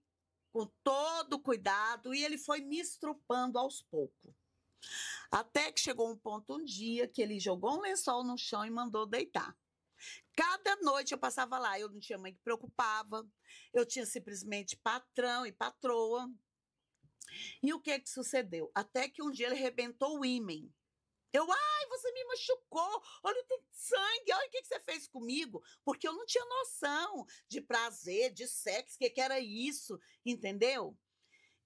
com todo cuidado, e ele foi me estrupando aos poucos. Até que chegou um ponto, um dia, que ele jogou um lençol no chão e mandou deitar. Cada noite eu passava lá, eu não tinha mãe que preocupava, eu tinha simplesmente patrão e patroa. E o que sucedeu? Até que um dia ele arrebentou o ímen. Ai, você me machucou, olha o tanto de sangue, olha o que você fez comigo. Porque eu não tinha noção de prazer, de sexo, o que era isso, entendeu?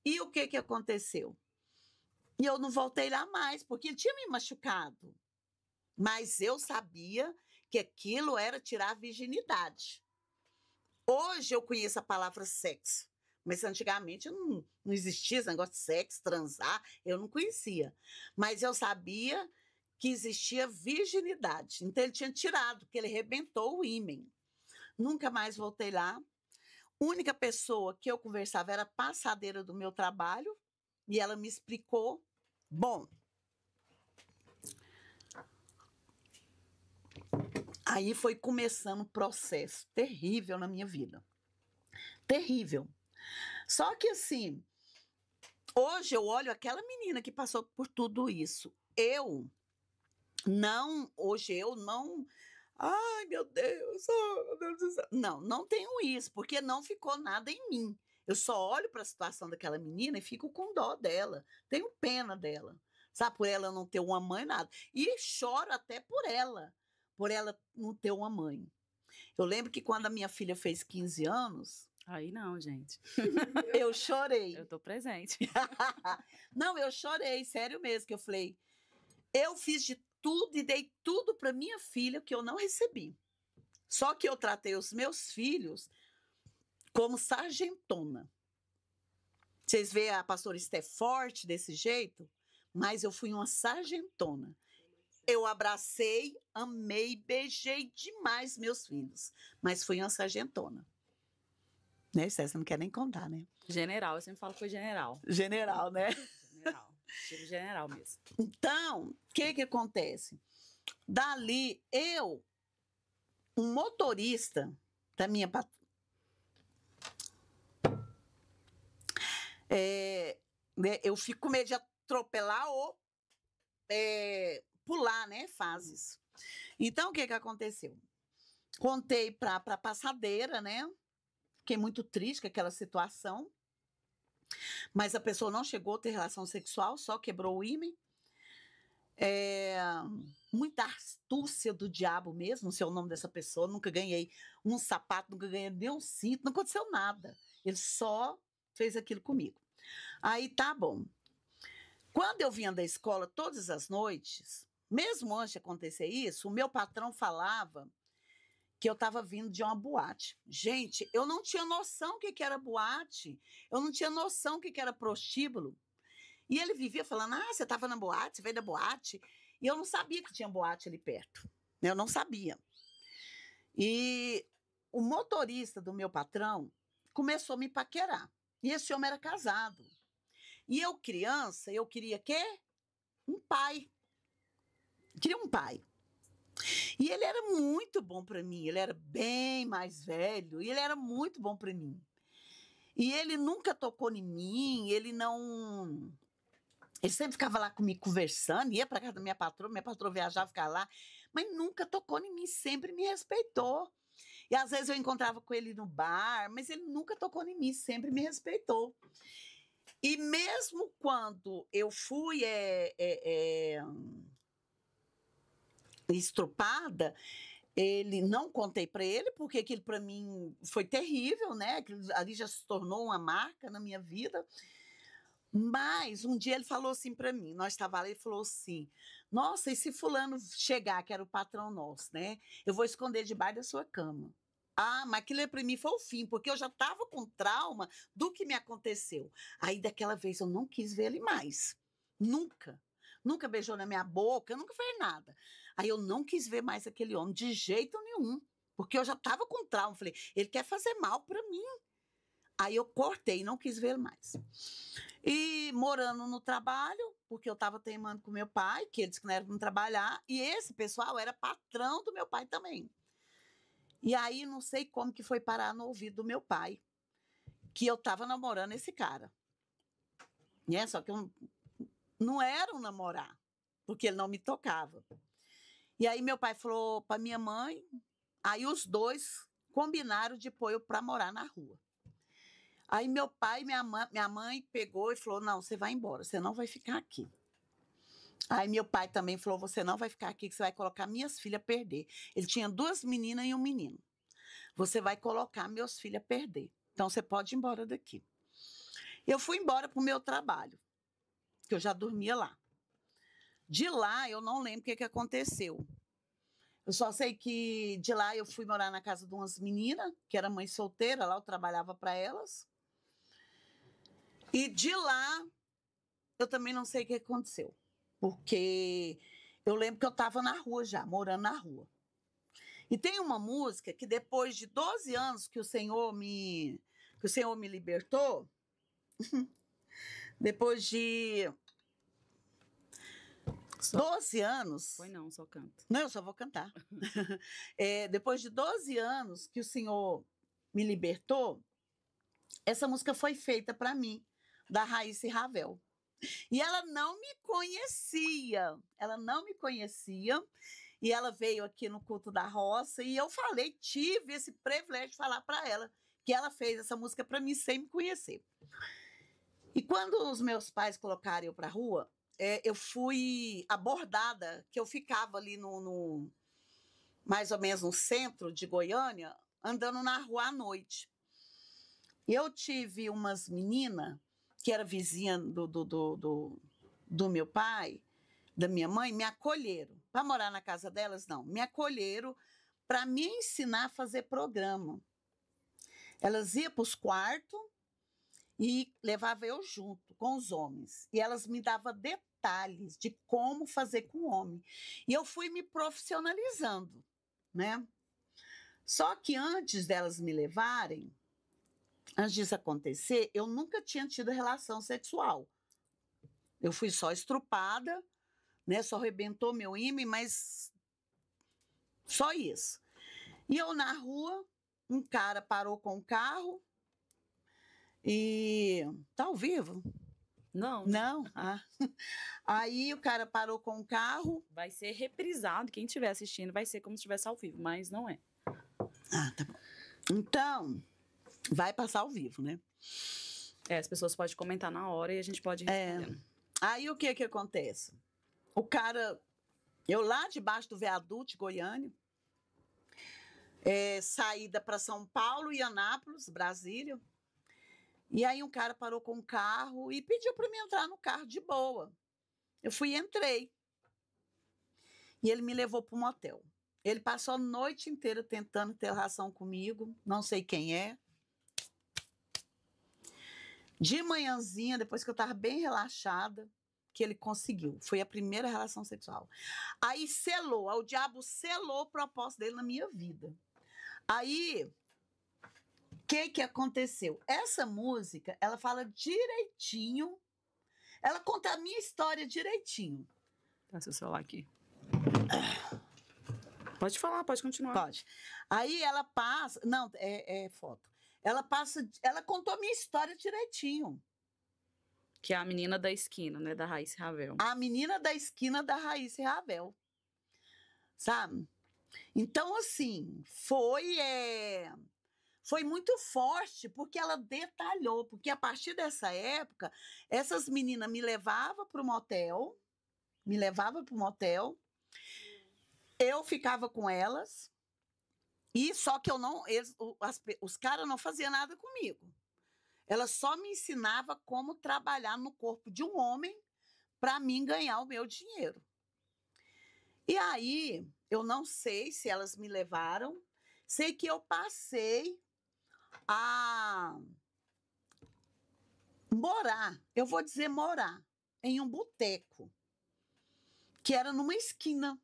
E o que aconteceu? E eu não voltei lá mais, porque ele tinha me machucado. Mas eu sabia que aquilo era tirar a virginidade. Hoje eu conheço a palavra sexo, mas antigamente não existia esse negócio de sexo, transar, eu não conhecia. Mas eu sabia que existia virginidade. Então, ele tinha tirado, porque ele arrebentou o ímen. Nunca mais voltei lá. Única pessoa que eu conversava era a passadeira do meu trabalho, e ela me explicou. Bom, aí foi começando um processo terrível na minha vida. Terrível. Só que, assim, hoje eu olho aquela menina que passou por tudo isso. Hoje eu não. Ai, meu Deus, oh, meu Deus do céu. Não, não tenho isso, porque não ficou nada em mim. Eu só olho para a situação daquela menina e fico com dó dela. Tenho pena dela. Sabe, por ela não ter uma mãe, nada. E choro até por ela não ter uma mãe. Eu lembro que quando a minha filha fez 15 anos, Aí não, gente. eu chorei. Eu tô presente. Não, eu chorei, sério mesmo, que eu falei, eu fiz de tudo e dei tudo para minha filha que eu não recebi. Só que eu tratei os meus filhos como sargentona. Vocês veem a pastora Esté forte desse jeito, mas eu fui uma sargentona. Eu abracei, amei, beijei demais meus filhos, mas fui uma sargentona. Né, Esté, você não quer nem contar, né? General, eu sempre falo que foi general. General, né? General. Estilo general mesmo. Então, o que acontece? Dali, um motorista da minha eu fico com medo de atropelar ou pular, né, fases. Então, o que aconteceu? Contei para a passadeira, né? Fiquei muito triste com aquela situação. Mas a pessoa não chegou a ter relação sexual, só quebrou o ímen. Muita astúcia do diabo mesmo, não sei o nome dessa pessoa. Nunca ganhei um sapato, nunca ganhei nem um cinto, não aconteceu nada. Ele só fez aquilo comigo. Aí tá bom. Quando eu vinha da escola todas as noites, mesmo antes de acontecer isso, o meu patrão falava que eu estava vindo de uma boate. Gente, eu não tinha noção o que era boate, eu não tinha noção o que era prostíbulo. E ele vivia falando, você estava na boate, você veio da boate. E eu não sabia que tinha boate ali perto. Eu não sabia. E o motorista do meu patrão começou a me paquerar. E esse homem era casado. E eu, criança, eu queria quê? Um pai. Queria um pai. E ele era muito bom para mim. Ele era bem mais velho. E ele era muito bom para mim. E ele nunca tocou em mim. Ele sempre ficava lá comigo conversando, ia para casa da minha patroa viajava, ficava lá, mas nunca tocou em mim, sempre me respeitou. E às vezes eu encontrava com ele no bar, mas ele nunca tocou em mim, sempre me respeitou. E mesmo quando eu fui estrupada, ele não contei para ele, porque aquilo para mim foi terrível, né? Aquilo ali já se tornou uma marca na minha vida. Mas um dia ele falou assim para mim, nós estávamos lá, ele falou assim, nossa, e se fulano chegar, que era o patrão nosso, né? Eu vou esconder debaixo da sua cama. Mas aquilo para mim foi o fim, porque eu já estava com trauma do que me aconteceu. Aí daquela vez eu não quis ver ele mais. Nunca. Nunca beijou na minha boca, nunca fez nada. Aí eu não quis ver mais aquele homem de jeito nenhum, porque eu já estava com trauma. Falei, ele quer fazer mal para mim. Aí eu cortei, não quis ver ele mais. E morando no trabalho, porque eu estava teimando com meu pai, que ele disse que não era para trabalhar, e esse pessoal era patrão do meu pai também. E aí não sei como que foi parar no ouvido do meu pai, que eu estava namorando esse cara. Né? Só que eu não era um namorar, porque ele não me tocava. E aí meu pai falou para minha mãe, aí os dois combinaram de pôr eu para morar na rua. Aí meu pai e minha mãe pegou e falou, não, você vai embora, você não vai ficar aqui. Aí meu pai também falou, você não vai ficar aqui, que você vai colocar minhas filhas a perder. Ele tinha 2 meninas e um menino. Você vai colocar meus filhos a perder. Então você pode ir embora daqui. Eu fui embora para o meu trabalho, que eu já dormia lá. De lá eu não lembro o que aconteceu. Eu só sei que de lá eu fui morar na casa de umas meninas, que era mãe solteira, lá eu trabalhava para elas. E de lá, eu também não sei o que aconteceu. Porque eu lembro que eu estava na rua já, morando na rua. E tem uma música que depois de 12 anos que o Senhor me libertou, depois de Só. 12 anos... Foi não, só canta. Não, eu só vou cantar. Depois de 12 anos que o Senhor me libertou, essa música foi feita para mim, da Raíssa Ravel. E ela não me conhecia. E ela veio aqui no Culto da Roça e eu tive esse privilégio de falar para ela que ela fez essa música para mim sem me conhecer. E quando os meus pais colocaram eu para a rua, eu fui abordada, que eu ficava ali mais ou menos no centro de Goiânia, andando na rua à noite. E eu tive umas meninas que era vizinha do meu pai, da minha mãe, me acolheram. Para morar na casa delas, não. Me acolheram para me ensinar a fazer programa. Elas iam para os quartos e levavam eu junto com os homens. E elas me davam detalhes de como fazer com o homem. E eu fui me profissionalizando, né? Só que antes delas me levarem, antes disso acontecer, eu nunca tinha tido relação sexual. Eu fui só estrupada, né? Só arrebentou meu ímã, mas só isso. E eu na rua, um cara parou com o carro e... Tá ao vivo? Não. Não? Ah. Aí o cara parou com o carro. Vai ser reprisado. Quem estiver assistindo vai ser como se estivesse ao vivo, mas não é. Ah, tá bom. Então, vai passar ao vivo, né? As pessoas podem comentar na hora e a gente pode responder. Aí o que acontece? O cara, eu lá debaixo do viaduto de Goiânia, saída para São Paulo e Anápolis, Brasília. E aí um cara parou com o carro e pediu para mim entrar no carro de boa. Eu fui e entrei. E ele me levou para um motel. Ele passou a noite inteira tentando ter relação comigo, não sei quem é. De manhãzinha, depois que eu estava bem relaxada, que ele conseguiu. Foi a primeira relação sexual. Aí o diabo selou o propósito dele na minha vida. Aí, o que aconteceu? Essa música, ela fala direitinho, ela conta a minha história direitinho. Tá seu celular aqui. Pode falar, pode continuar. Pode. Aí ela passa... Não, é foto. Ela contou a minha história direitinho. Que é a menina da esquina, né? Da Raíssa Ravel. A menina da esquina da Raíssa Ravel. Sabe? Então, assim, foi muito forte, porque ela detalhou. Porque a partir dessa época, essas meninas me levavam para o motel. Eu ficava com elas. E só que os caras não faziam nada comigo. Ela só me ensinava como trabalhar no corpo de um homem para mim ganhar o meu dinheiro. E aí, eu não sei se elas me levaram, sei que eu passei a morar, eu vou dizer morar, em um boteco, que era numa esquina.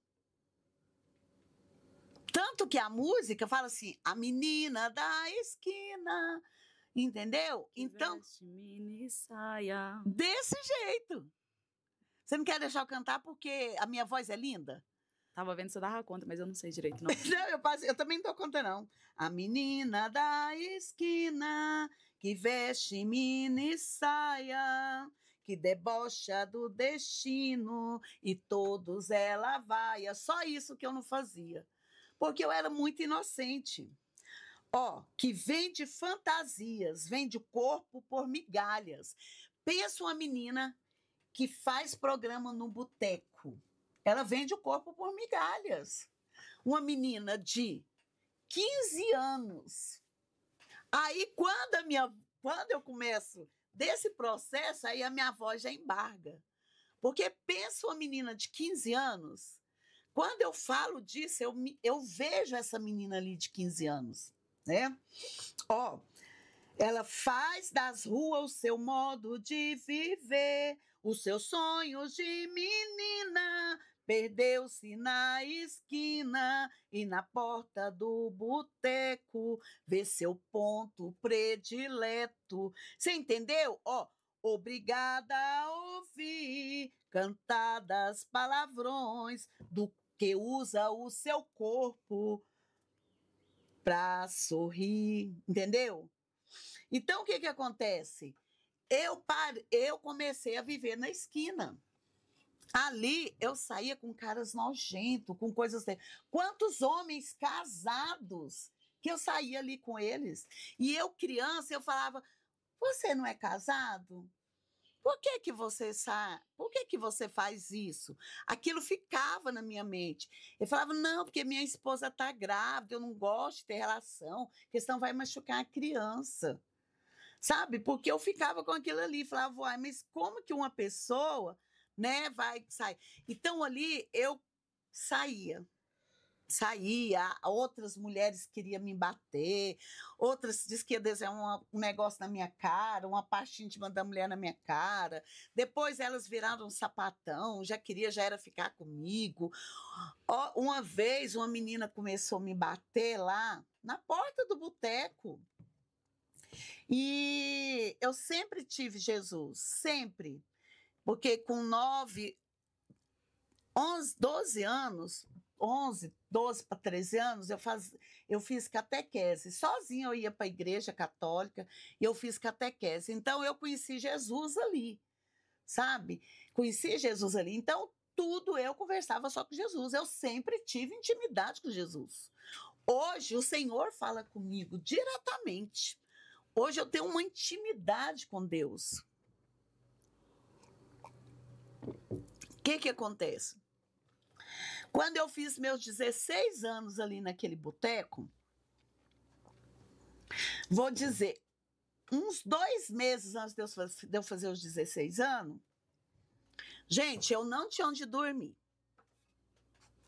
Tanto que a música fala assim, a menina da esquina... Entendeu? Então, mini saia. Desse jeito. Você não quer deixar eu cantar porque a minha voz é linda? Tava vendo se eu dava conta, mas eu não sei direito, não. Não, eu também não dou conta, não. A menina da esquina que veste mini saia, que debocha do destino e todos ela vai. É só isso que eu não fazia. Porque eu era muito inocente. Que vende fantasias, vende o corpo por migalhas. Pensa uma menina que faz programa no boteco. Ela vende o corpo por migalhas. Uma menina de 15 anos. Aí, quando eu começo desse processo, aí a minha voz já embarga. Porque pensa uma menina de 15 anos. Quando eu falo disso, eu vejo essa menina ali de 15 anos. Né? Ela faz das ruas o seu modo de viver, os seus sonhos de menina, perdeu-se na esquina e na porta do boteco, vê seu ponto predileto. Você entendeu? Ó, obrigada a ouvir cantadas palavrões do que usa o seu corpo para sorrir, entendeu? Então, o que acontece? Eu comecei a viver na esquina. Ali eu saía com caras nojentos, com coisas assim. Quantos homens casados que eu saía ali com eles? E eu, criança, eu falava: você não é casado? Por que que você sai? Por que que você faz isso? Aquilo ficava na minha mente. Eu falava: não, porque minha esposa está grávida, eu não gosto de ter relação, porque senão vai machucar a criança. Sabe? Porque eu ficava com aquilo ali, falava: uai, mas como que uma pessoa, né, vai sair? Então ali eu saía. Outras mulheres queriam me bater, outras diz que ia desenhar um negócio na minha cara, uma parte íntima da mulher na minha cara. Depois elas viraram um sapatão, já era ficar comigo. Ó, uma vez uma menina começou a me bater lá na porta do boteco. E eu sempre tive Jesus, sempre. Porque com 9, 11, 12 anos, 11, 12 para 13 anos, eu fiz catequese. Sozinha eu ia para a igreja católica e eu fiz catequese. Então eu conheci Jesus ali, sabe? Conheci Jesus ali. Então tudo eu conversava só com Jesus. Eu sempre tive intimidade com Jesus. Hoje o Senhor fala comigo diretamente. Hoje eu tenho uma intimidade com Deus. O que acontece? Quando eu fiz meus 16 anos ali naquele boteco, vou dizer, uns 2 meses antes de eu fazer os 16 anos, gente, eu não tinha onde dormir.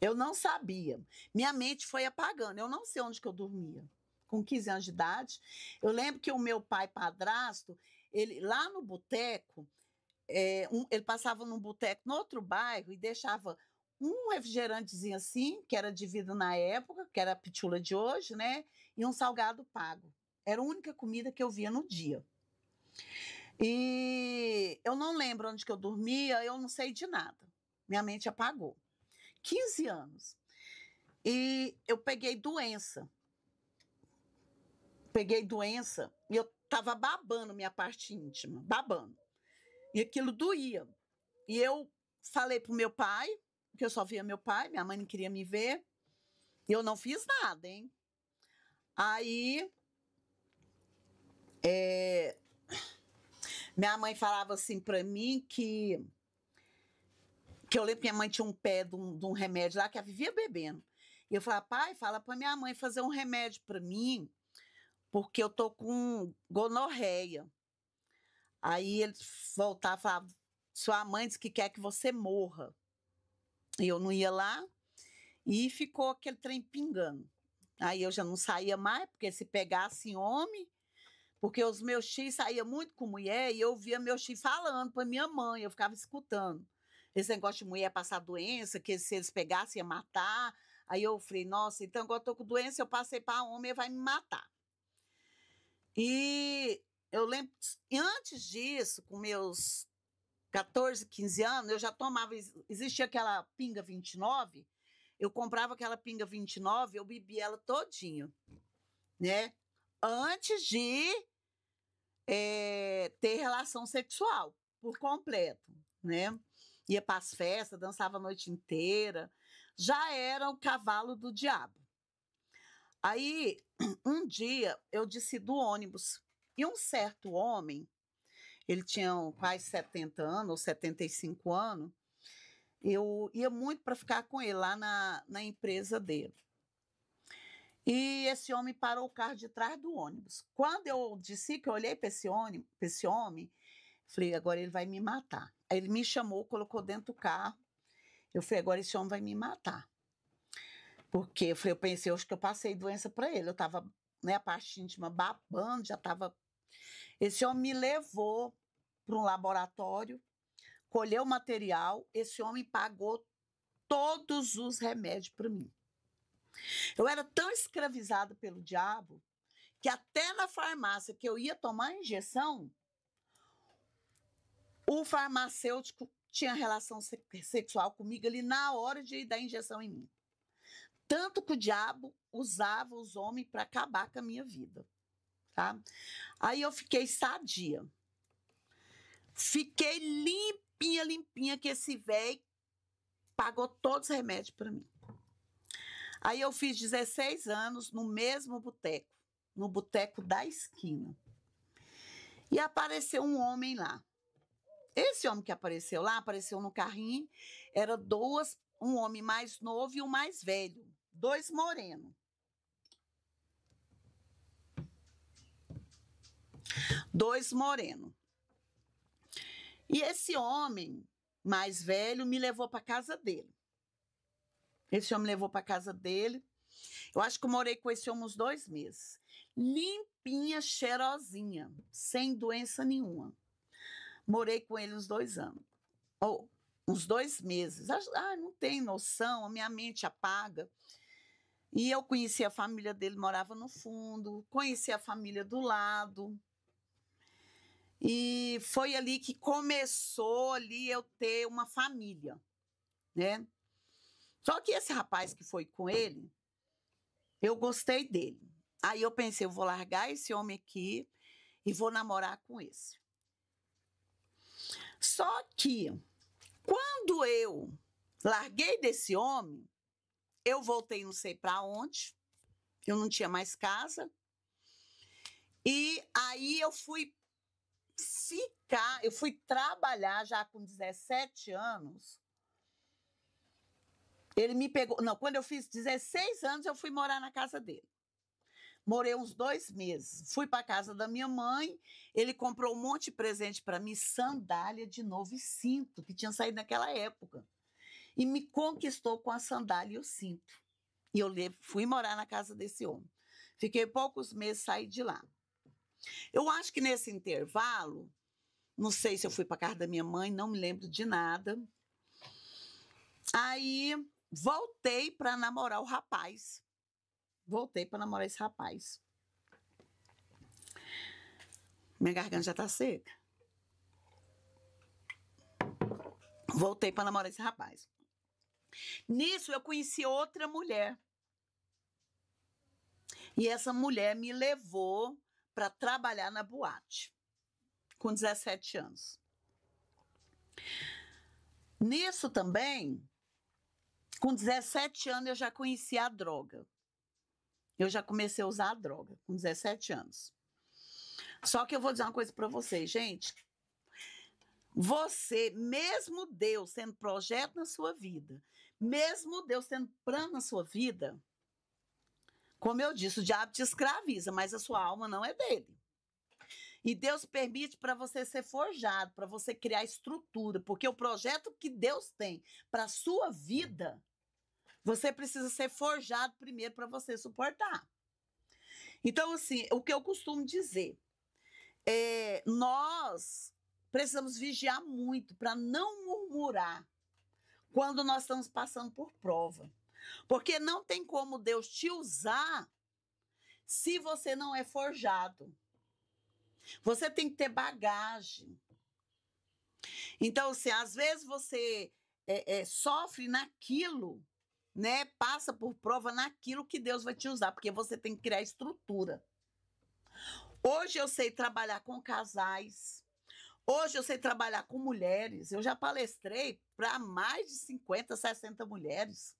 Eu não sabia. Minha mente foi apagando. Eu não sei onde que eu dormia. Com 15 anos de idade. Eu lembro que o meu pai padrasto, ele lá no boteco, ele passava num boteco no outro bairro e deixava um refrigerantezinho assim, que era de vidro na época, que era a pitula de hoje, né? E um salgado pago. Era a única comida que eu via no dia. E eu não lembro onde que eu dormia, eu não sei de nada. Minha mente apagou. 15 anos. E eu peguei doença. E eu estava babando minha parte íntima, babando. E aquilo doía. E eu falei pro meu pai, que eu só via meu pai, minha mãe não queria me ver, e eu não fiz nada, hein? Aí, minha mãe falava assim para mim que eu lembro que minha mãe tinha um pé de um remédio lá que ela vivia bebendo. E eu falava: pai, fala para minha mãe fazer um remédio para mim, porque eu tô com gonorreia. Aí ele voltava e falava: sua mãe diz que quer que você morra. E eu não ia lá e ficou aquele trem pingando. Aí eu já não saía mais, porque se pegasse homem, porque os meus tios saíam muito com mulher e eu via meus tios falando para minha mãe, eu ficava escutando. Esse negócio de mulher passar doença, que se eles pegassem ia matar. Aí eu falei: nossa, então agora eu tô com doença, eu passei para homem, ele vai me matar. E eu lembro, antes disso, com meus 14, 15 anos, eu já tomava, existia aquela pinga 29, eu comprava aquela pinga 29, eu bebia ela todinha, né? Antes de ter relação sexual, por completo, né? Ia para as festas, dançava a noite inteira, já era o cavalo do diabo. Aí, um dia, eu desci do ônibus e um certo homem, ele tinha quase 70 anos, ou 75 anos, eu ia muito para ficar com ele lá na empresa dele. E esse homem parou o carro de trás do ônibus. Quando eu desci, que eu olhei para esse homem, falei: agora ele vai me matar. Aí ele me chamou, colocou dentro do carro. Eu falei: agora esse homem vai me matar. Porque eu pensei, acho que eu passei doença para ele. Eu estava, né, a parte íntima babando, já estava. Esse homem me levou para um laboratório, colheu o material, esse homem pagou todos os remédios para mim. Eu era tão escravizada pelo diabo que até na farmácia que eu ia tomar injeção, o farmacêutico tinha relação sexual comigo ali na hora de dar injeção em mim. Tanto que o diabo usava os homens para acabar com a minha vida, tá? Aí eu fiquei sadia. Fiquei limpinha, limpinha, que esse velho pagou todos os remédios para mim. Aí eu fiz 16 anos no mesmo boteco, no boteco da esquina. E apareceu um homem lá. Esse homem que apareceu lá, apareceu no carrinho, era um homem mais novo e um mais velho, 2 morenos. 2 morenos. E esse homem mais velho me levou para casa dele. Esse homem me levou para casa dele. Eu acho que eu morei com esse homem uns 2 meses. Limpinha, cheirosinha, sem doença nenhuma. Morei com ele uns 2 anos. Ou uns 2 meses. Não tem noção, a minha mente apaga. E eu conheci a família dele, morava no fundo. Conheci a família do lado. E foi ali que começou ali eu ter uma família, né? Só que esse rapaz que foi com ele, eu gostei dele. Aí eu pensei, eu vou largar esse homem aqui e vou namorar com esse. Só que, quando eu larguei desse homem, eu voltei não sei para onde, eu não tinha mais casa, e aí eu fui trabalhar já com 17 anos. Ele me pegou, não, quando eu fiz 16 anos, eu fui morar na casa dele. Morei uns 2 meses. Fui para casa da minha mãe, ele comprou um monte de presente para mim, sandália de novo e cinto, que tinha saído naquela época. E me conquistou com a sandália e o cinto. E eu fui morar na casa desse homem. Fiquei poucos meses, saí de lá. Eu acho que nesse intervalo, não sei se eu fui para casa da minha mãe, não me lembro de nada. Aí voltei para namorar o rapaz. Voltei para namorar esse rapaz. Minha garganta já tá seca. Voltei para namorar esse rapaz. Nisso eu conheci outra mulher. E essa mulher me levou para trabalhar na boate, com 17 anos. Nisso também, com 17 anos, eu já conhecia a droga. Eu já comecei a usar a droga, com 17 anos. Só que eu vou dizer uma coisa para vocês, gente. Você, mesmo Deus tendo projeto na sua vida, mesmo Deus tendo plano na sua vida, como eu disse, o diabo te escraviza, mas a sua alma não é dele. E Deus permite para você ser forjado, para você criar estrutura, porque o projeto que Deus tem para a sua vida, você precisa ser forjado primeiro para você suportar. Então, assim, o que eu costumo dizer nós precisamos vigiar muito para não murmurar quando nós estamos passando por prova. Porque não tem como Deus te usar se você não é forjado. Você tem que ter bagagem. Então, assim, às vezes você sofre naquilo, né? Passa por prova naquilo que Deus vai te usar, porque você tem que criar estrutura. Hoje eu sei trabalhar com casais. Hoje eu sei trabalhar com mulheres. Eu já palestrei para mais de 50, 60 mulheres.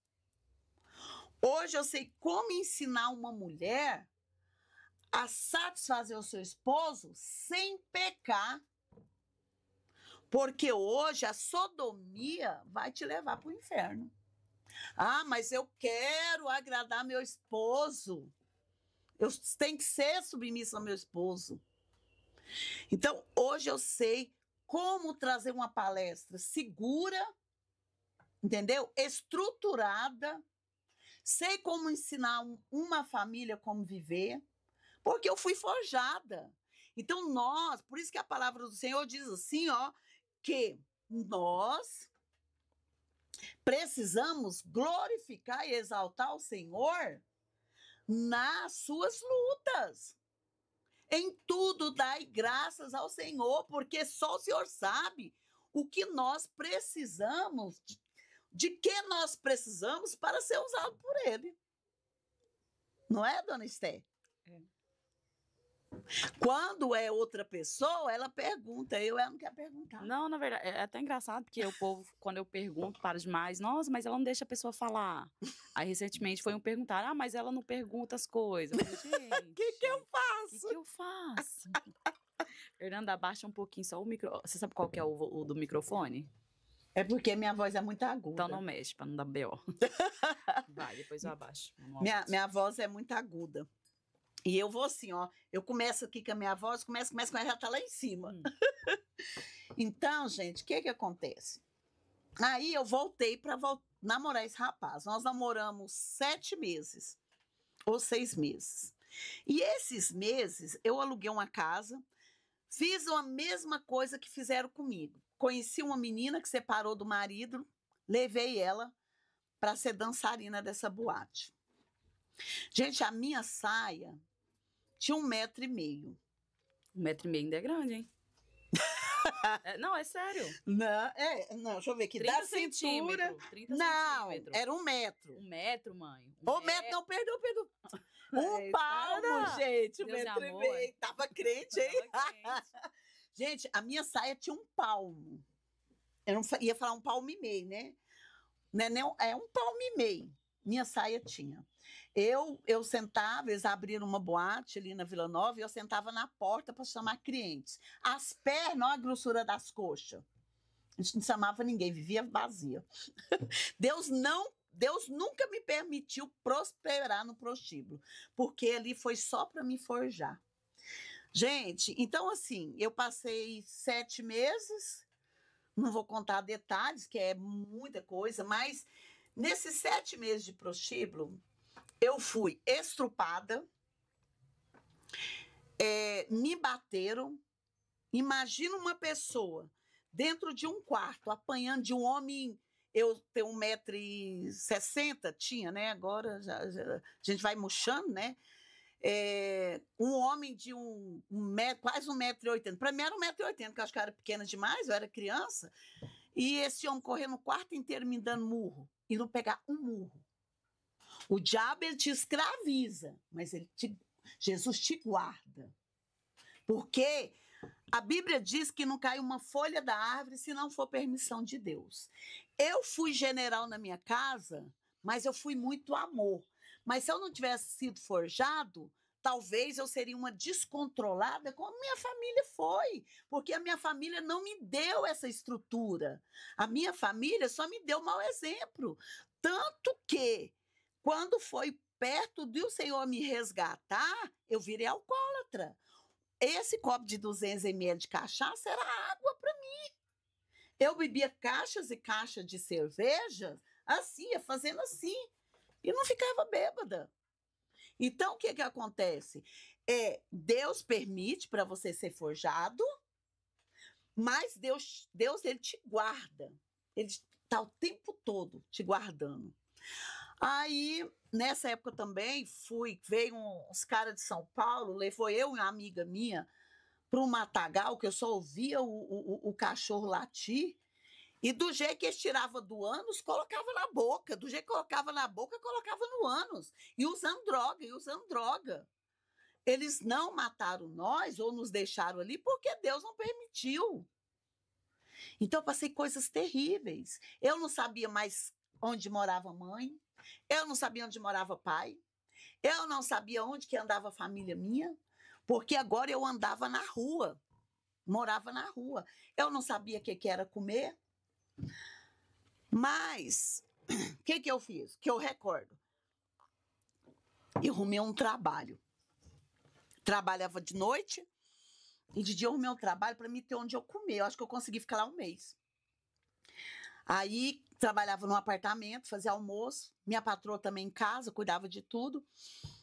Hoje eu sei como ensinar uma mulher a satisfazer o seu esposo sem pecar. Porque hoje a sodomia vai te levar para o inferno. Ah, mas eu quero agradar meu esposo. Eu tenho que ser submissa ao meu esposo. Então, hoje eu sei como trazer uma palestra segura, entendeu? Estruturada. Sei como ensinar uma família como viver, porque eu fui forjada. Então, por isso que a palavra do Senhor diz assim, ó, que nós Precisamos glorificar e exaltar o Senhor nas suas lutas. Em tudo dai graças ao Senhor, porque só o Senhor sabe o que nós precisamos, de que nós precisamos para ser usado por Ele. Não é, dona Esté? É. Quando é outra pessoa, ela pergunta, ela não quer perguntar. Não, na verdade, é até engraçado, porque o povo, quando eu pergunto, para demais, nossa, mas ela não deixa a pessoa falar. Aí, recentemente, foi um perguntar, mas ela não pergunta as coisas. Eu falei, gente, O que eu o faço? que eu faço? Fernanda, abaixa um pouquinho só o micro. Você sabe qual que é o do microfone? É porque minha voz é muito aguda. Então não mexe, pra não dar B.O. Vai, depois eu abaixo. Minha voz é muito aguda. E eu vou assim, ó. Eu começo aqui com a minha voz, começo, mas já tá lá em cima. Então, gente, o que acontece? Aí eu voltei para namorar esse rapaz. Nós namoramos 7 meses ou 6 meses. E esses meses eu aluguei uma casa, fiz a mesma coisa que fizeram comigo. Conheci uma menina que separou do marido, levei ela para ser dançarina dessa boate. Gente, a minha saia tinha 1,5 m. 1,5 m ainda é grande, hein? Não, é sério. Não, deixa eu ver aqui. 30 da cintura. 30 não, centímetros. era 1 metro. 1 metro, mãe. Metro, não, perdeu. Um palmo, gente. 1,5 m. Tava crente, hein? Gente, a minha saia tinha 1 palmo. Eu não ia falar 1,5 palmo, né? É 1,5 palmo. Minha saia tinha. Eu sentava, eles abriram uma boate ali na Vila Nova e eu sentava na porta para chamar clientes. As pernas, olha a grossura das coxas. A gente não chamava ninguém, vivia vazia. Deus nunca me permitiu prosperar no prostíbulo, porque ali foi só para me forjar. Gente, então assim, eu passei 7 meses, não vou contar detalhes, que é muita coisa, mas nesses 7 meses de prostíbulo, eu fui estrupada, me bateram. Imagina uma pessoa dentro de um quarto, apanhando de um homem. Eu tenho 1,60 m, tinha, né? Agora já, a gente vai murchando, né? Um homem de quase 1,80 m. Para mim era 1,80 m, porque eu acho que eu era pequena demais, eu era criança. E esse homem correndo o quarto inteiro me dando murro. E não pegar um murro. O diabo, ele te escraviza, mas Jesus te guarda. Porque a Bíblia diz que não cai uma folha da árvore se não for permissão de Deus. Eu fui general na minha casa, mas eu fui muito amor. Mas se eu não tivesse sido forjado, talvez eu seria uma descontrolada como a minha família foi. Porque a minha família não me deu essa estrutura. A minha família só me deu mau exemplo. Tanto que, quando foi perto do Senhor me resgatar, eu virei alcoólatra. Esse copo de 200 ml de cachaça era água para mim. Eu bebia caixas e caixas de cerveja, assim, ia fazendo assim, e não ficava bêbada. Então, o que acontece? Deus permite para você ser forjado, mas Deus ele te guarda. Ele está o tempo todo te guardando. Aí, nessa época também, veio uns caras de São Paulo, levou eu e uma amiga minha para um matagal, que eu só ouvia o cachorro latir, e do jeito que eles tiravam do ânus, colocava na boca. Do jeito que colocava na boca, colocava no ânus. E usando droga. Eles não mataram nós ou nos deixaram ali porque Deus não permitiu. Então, eu passei coisas terríveis. Eu não sabia mais onde morava a mãe. Eu não sabia onde morava pai. Eu não sabia onde que andava a família minha. Porque agora eu andava na rua. Morava na rua. Eu não sabia o que era comer. Mas, o que eu fiz? Que eu recordo. Eu arrumei um trabalho. Trabalhava de noite e de dia eu arrumei um trabalho para me ter onde eu comer. Eu acho que eu consegui ficar lá 1 mês. Aí, trabalhava num apartamento, fazia almoço. Minha patroa também em casa, cuidava de tudo.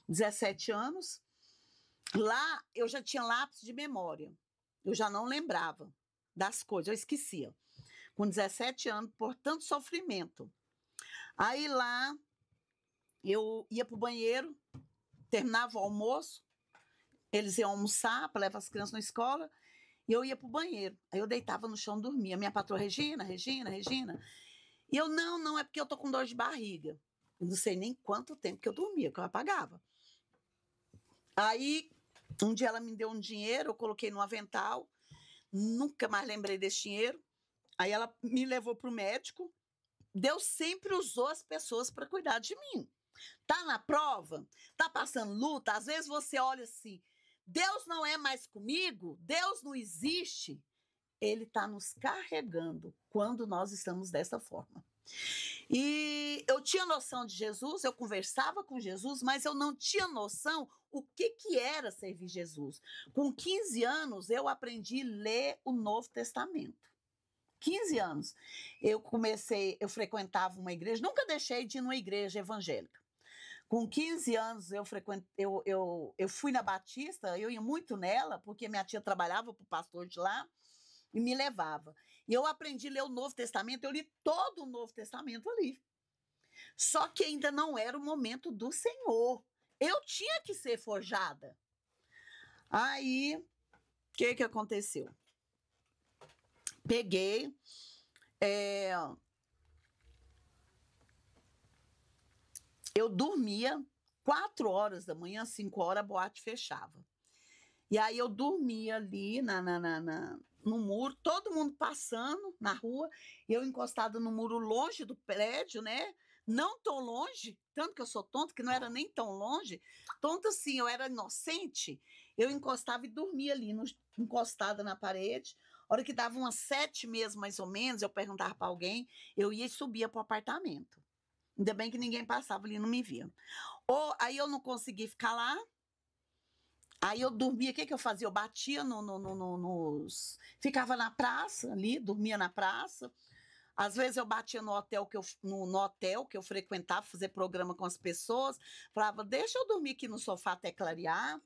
17 anos. Lá, eu já tinha lápis de memória. Eu já não lembrava das coisas, eu esquecia. Com 17 anos, por tanto sofrimento. Aí lá, eu ia para o banheiro, terminava o almoço, eles iam almoçar para levar as crianças na escola, e eu ia para o banheiro. Aí eu deitava no chão e dormia. Minha patroa, Regina. E eu, não, é porque eu tô com dor de barriga. Eu não sei nem quanto tempo que eu dormia, que eu apagava. Aí, um dia ela me deu um dinheiro, eu coloquei no avental, nunca mais lembrei desse dinheiro. Aí ela me levou para o médico. Deus sempre usou as pessoas para cuidar de mim. Tá na prova? Tá passando luta? Às vezes você olha assim, Deus não é mais comigo? Deus não existe? Ele está nos carregando quando nós estamos dessa forma. E eu tinha noção de Jesus, eu conversava com Jesus, mas eu não tinha noção o que era servir Jesus. Com 15 anos, eu aprendi a ler o Novo Testamento. 15 anos. Eu frequentava uma igreja, nunca deixei de ir numa igreja evangélica. Com 15 anos, eu fui na Batista, eu ia muito nela, porque minha tia trabalhava para o pastor de lá, e me levava. E eu aprendi a ler o Novo Testamento, eu li todo o Novo Testamento ali. Só que ainda não era o momento do Senhor. Eu tinha que ser forjada. Aí, o que aconteceu? Peguei, eu dormia 4 horas da manhã, 5 horas, a boate fechava. E aí eu dormia ali no muro, todo mundo passando na rua, eu encostada no muro longe do prédio, né? Não tão longe, tanto que eu sou tonta, que não era nem tão longe. Tonta assim, eu era inocente. Eu encostava e dormia ali, encostada na parede. A hora que dava umas 7 meses, mais ou menos, eu perguntava para alguém, eu ia e subia para o apartamento. Ainda bem que ninguém passava ali e não me via. Aí eu não conseguia ficar lá. Aí eu dormia, o que eu fazia? Eu batia ficava na praça ali, dormia na praça. Às vezes eu batia no hotel que eu frequentava, fazer programa com as pessoas. Falava, deixa eu dormir aqui no sofá até clarear,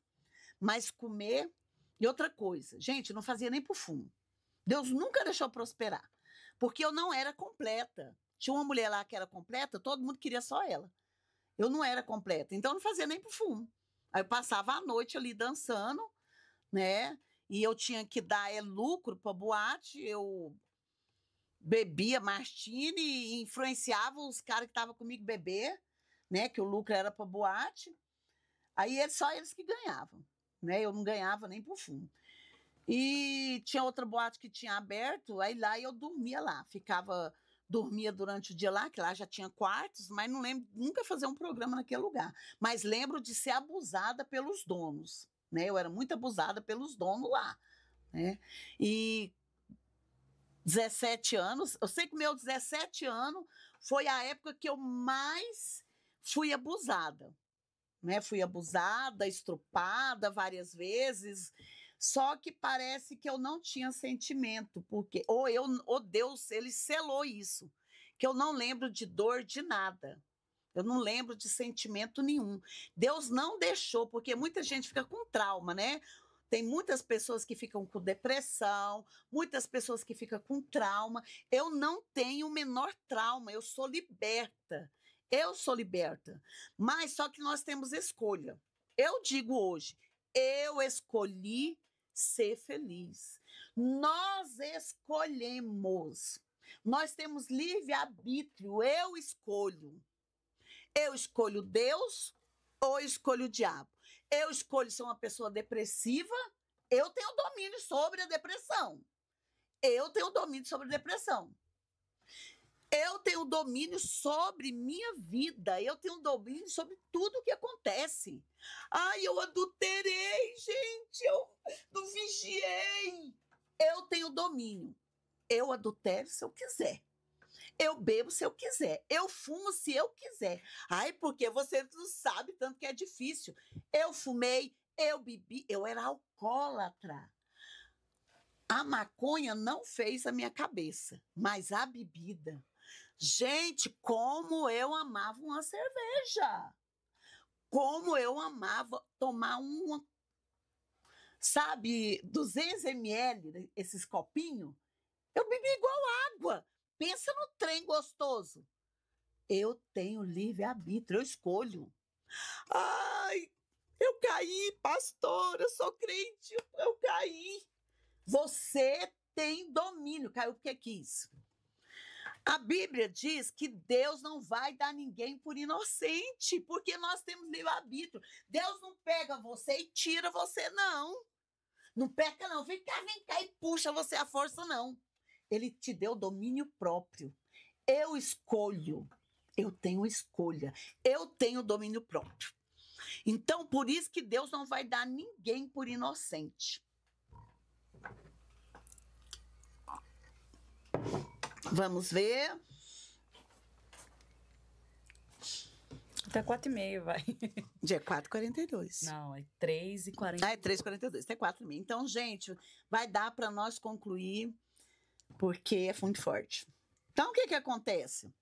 mas comer. E outra coisa, gente, não fazia nem por fumo. Deus nunca deixou prosperar, porque eu não era completa. Tinha uma mulher lá que era completa, todo mundo queria só ela. Eu não era completa, então eu não fazia nem por fumo. Aí eu passava a noite ali dançando, né? E eu tinha que dar lucro para boate, eu bebia martini e influenciava os caras que estavam comigo beber, né? Que o lucro era para boate. Aí só eles que ganhavam, né? Eu não ganhava nem por fumo. E tinha outra boate que tinha aberto, aí lá eu dormia lá, dormia durante o dia lá, que lá já tinha quartos, mas não lembro nunca fazer um programa naquele lugar. Mas lembro de ser abusada pelos donos, né? Eu era muito abusada pelos donos lá, né? E 17 anos, eu sei que meus 17 anos foi a época que eu mais fui abusada, né? Fui abusada, estrupada várias vezes. Só que parece que eu não tinha sentimento, porque ou Deus, ele selou isso, que eu não lembro de dor de nada. Eu não lembro de sentimento nenhum. Deus não deixou, porque muita gente fica com trauma, né? Tem muitas pessoas que ficam com depressão, muitas pessoas que ficam com trauma. Eu não tenho o menor trauma, eu sou liberta. Eu sou liberta. Mas só que nós temos escolha. Eu digo hoje, eu escolhi ser feliz. Nós escolhemos. Nós temos livre-arbítrio. Eu escolho. Eu escolho Deus ou escolho o diabo? Eu escolho ser uma pessoa depressiva. Eu tenho domínio sobre a depressão. Eu tenho domínio sobre a depressão. Eu tenho domínio sobre minha vida. Eu tenho domínio sobre tudo o que acontece. Ai, eu adulterei, gente. Eu não vigiei. Eu tenho domínio. Eu adultero se eu quiser. Eu bebo se eu quiser. Eu fumo se eu quiser. Ai, porque você não sabe tanto que é difícil. Eu fumei, eu bebi. Eu era alcoólatra. A maconha não fez a minha cabeça, mas a bebida. Gente, como eu amava uma cerveja. Como eu amava tomar uma, sabe, 200 ml, esses copinhos. Eu bebi igual água. Pensa no trem gostoso. Eu tenho livre-arbítrio, eu escolho. Ai, eu caí, pastor, eu sou crente, eu caí. Você tem domínio. Caiu porque quis. A Bíblia diz que Deus não vai dar ninguém por inocente, porque nós temos livre-arbítrio. Deus não pega você e tira você, não. Não peca, não. Vem cá e puxa você à força, não. Ele te deu domínio próprio. Eu escolho. Eu tenho escolha. Eu tenho domínio próprio. Então, por isso que Deus não vai dar ninguém por inocente. Vamos ver. Até 4h30, vai. Dia 4h42. Não, é 3h40. Ah, é 3h42, até 4h30. Então, gente, vai dar para nós concluir, porque é muito forte. Então, o que acontece?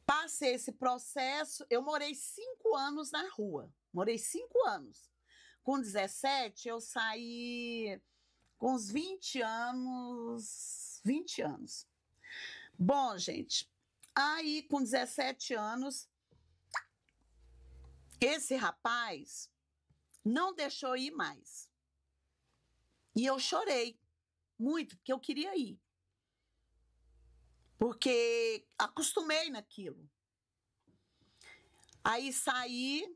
Passei esse processo, eu morei 5 anos na rua. Morei 5 anos. Com 17, eu saí com uns 20 anos. 20 anos. Bom, gente, aí com 17 anos, esse rapaz não deixou ir mais. E eu chorei muito, porque eu queria ir. Porque acostumei naquilo. Aí saí,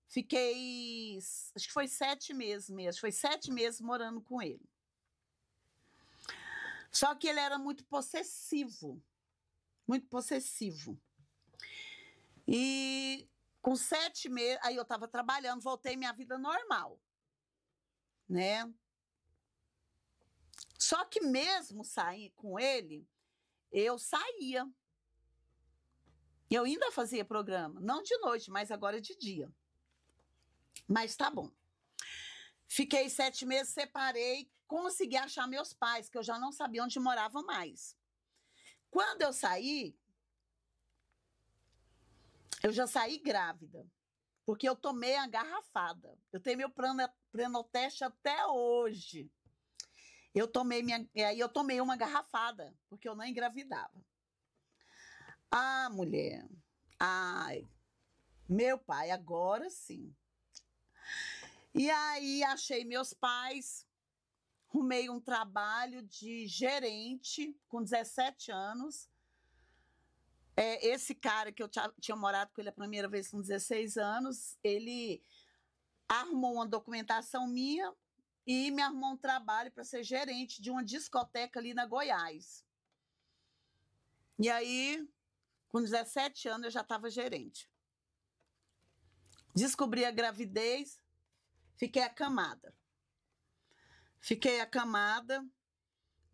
fiquei, acho que foi 7 meses mesmo, foi 7 meses morando com ele. Só que ele era muito possessivo. Muito possessivo. E com 7 meses, aí eu estava trabalhando, voltei minha vida normal, né? Só que mesmo sair com ele, eu saía. Eu ainda fazia programa, não de noite, mas agora de dia. Mas tá bom. Fiquei 7 meses, separei, consegui achar meus pais, que eu já não sabia onde moravam mais. Quando eu saí, eu já saí grávida, porque eu tomei a garrafada. Eu tenho meu Prenoteste até hoje. Aí eu tomei uma garrafada, porque eu não engravidava. Ah, mulher, ai, meu pai, agora sim. E aí achei meus pais, arrumei um trabalho de gerente com 17 anos. Esse cara que eu tinha morado com ele a primeira vez com 16 anos, ele arrumou uma documentação minha e me arrumou um trabalho para ser gerente de uma discoteca ali na Goiás. E aí, com 17 anos, eu já estava gerente. Descobri a gravidez, fiquei acamada.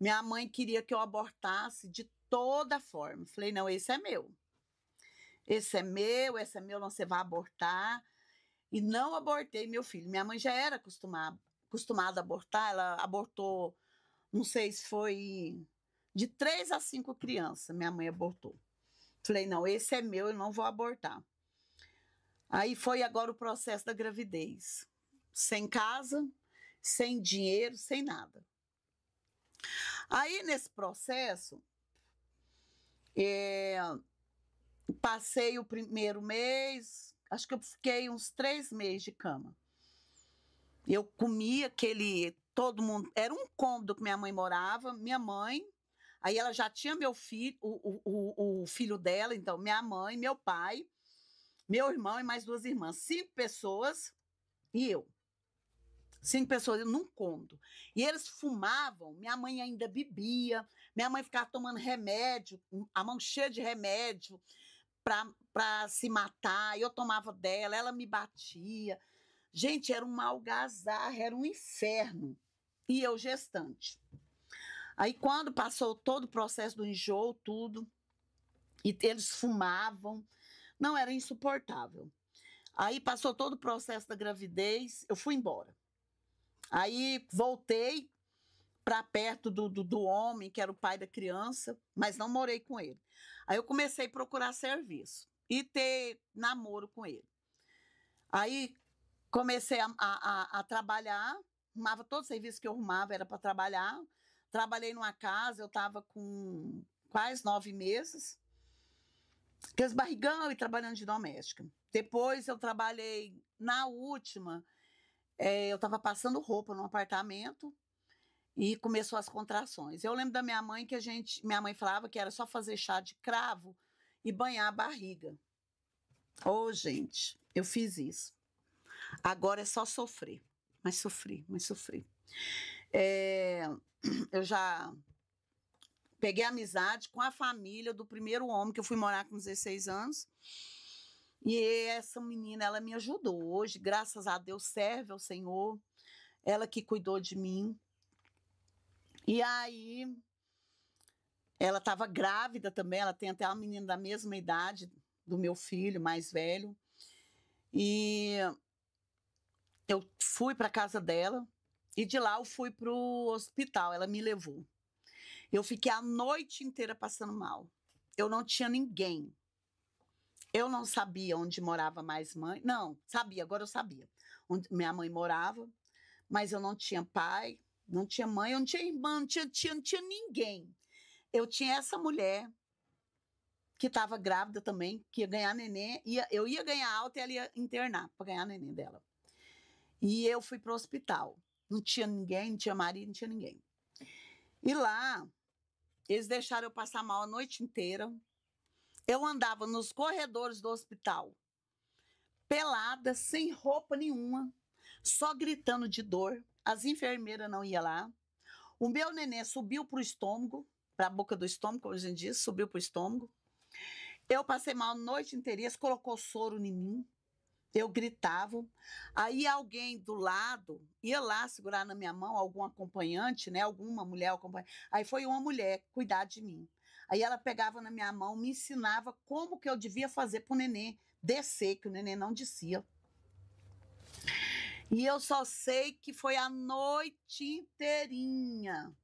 Minha mãe queria que eu abortasse de toda forma. Falei, não, esse é meu. Esse é meu, não, você vai abortar. E não abortei meu filho. Minha mãe já era acostumada a abortar, ela abortou, não sei se foi de 3 a 5 crianças, minha mãe abortou. Falei, não, esse é meu, eu não vou abortar. Aí foi agora o processo da gravidez. Sem casa, sem dinheiro, sem nada. Aí, nesse processo, passei o primeiro mês, acho que eu fiquei uns 3 meses de cama. Eu comia todo mundo, era um cômodo que minha mãe morava, minha mãe, aí ela já tinha meu filho, o filho dela, então minha mãe, meu pai, meu irmão e mais 2 irmãs, 5 pessoas e eu. 5 pessoas num cômodo. E eles fumavam, minha mãe ainda bebia, minha mãe ficava tomando remédio, a mão cheia de remédio para se matar, eu tomava dela, ela me batia. Gente, era uma algazarra, era um inferno. E eu gestante. Aí, quando passou todo o processo do enjoo, tudo, e eles fumavam, não, era insuportável. Aí, passou todo o processo da gravidez, eu fui embora. Aí, voltei para perto do homem, que era o pai da criança, mas não morei com ele. Aí, eu comecei a procurar serviço e ter namoro com ele. Aí, comecei a trabalhar, arrumava todo o serviço que eu arrumava, era para trabalhar, trabalhei numa casa, eu estava com quase 9 meses, aqueles barrigão e trabalhando de doméstica. Depois eu trabalhei, na última, eu estava passando roupa num apartamento e começou as contrações. Eu lembro da minha mãe que minha mãe falava que era só fazer chá de cravo e banhar a barriga. Ô, gente, eu fiz isso. Agora é só sofrer, mas sofrer, mas sofrer. Eu já peguei amizade com a família do primeiro homem que eu fui morar com 16 anos. E essa menina, ela me ajudou. Hoje, graças a Deus, serve ao Senhor. Ela que cuidou de mim. E aí, ela estava grávida também. Ela tem até uma menina da mesma idade do meu filho, mais velho. E eu fui para a casa dela. E de lá eu fui para o hospital. Ela me levou. Eu fiquei a noite inteira passando mal. Eu não tinha ninguém. Eu não sabia onde morava mais mãe. Não, sabia, agora eu sabia. Onde minha mãe morava, mas eu não tinha pai, não tinha mãe, eu não tinha irmã, não tinha ninguém. Eu tinha essa mulher que estava grávida também, que ia ganhar neném. Eu ia ganhar alta e ela ia internar para ganhar neném dela. E eu fui para o hospital. Não tinha ninguém, não tinha marido, não tinha ninguém. E lá, eles deixaram eu passar mal a noite inteira. Eu andava nos corredores do hospital, pelada, sem roupa nenhuma, só gritando de dor. As enfermeiras não iam lá. O meu neném subiu para o estômago, para a boca do estômago, como a gente diz, subiu para o estômago. Eu passei mal a noite inteira, eles colocou soro em mim. Eu gritava. Aí alguém do lado ia lá segurar na minha mão, algum acompanhante, né? Alguma mulher acompanhante. Aí foi uma mulher cuidar de mim. Aí ela pegava na minha mão, me ensinava como que eu devia fazer para o neném descer, que o neném não descia. E eu só sei que foi a noite inteirinha.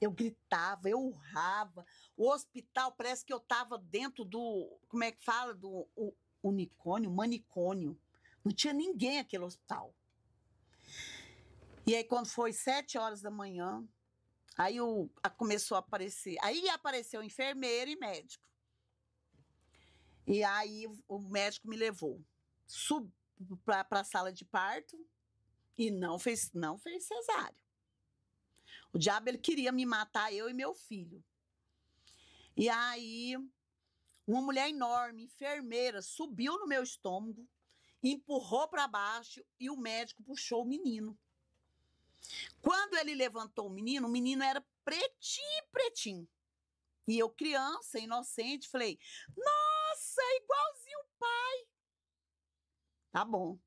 Eu gritava, eu urrava. O hospital parece que eu estava dentro do, como é que fala? Do manicônio. Não tinha ninguém naquele hospital. E aí, quando foi 7 horas da manhã, aí começou a aparecer. Aí apareceu enfermeiro e médico. E aí o médico me levou para a sala de parto e não fez cesárea. O diabo, ele queria me matar, eu e meu filho. E aí uma mulher enorme, enfermeira, subiu no meu estômago, empurrou para baixo e o médico puxou o menino. Quando ele levantou o menino era pretinho, pretinho. E eu, criança, inocente, falei, nossa, igualzinho o pai. Tá bom.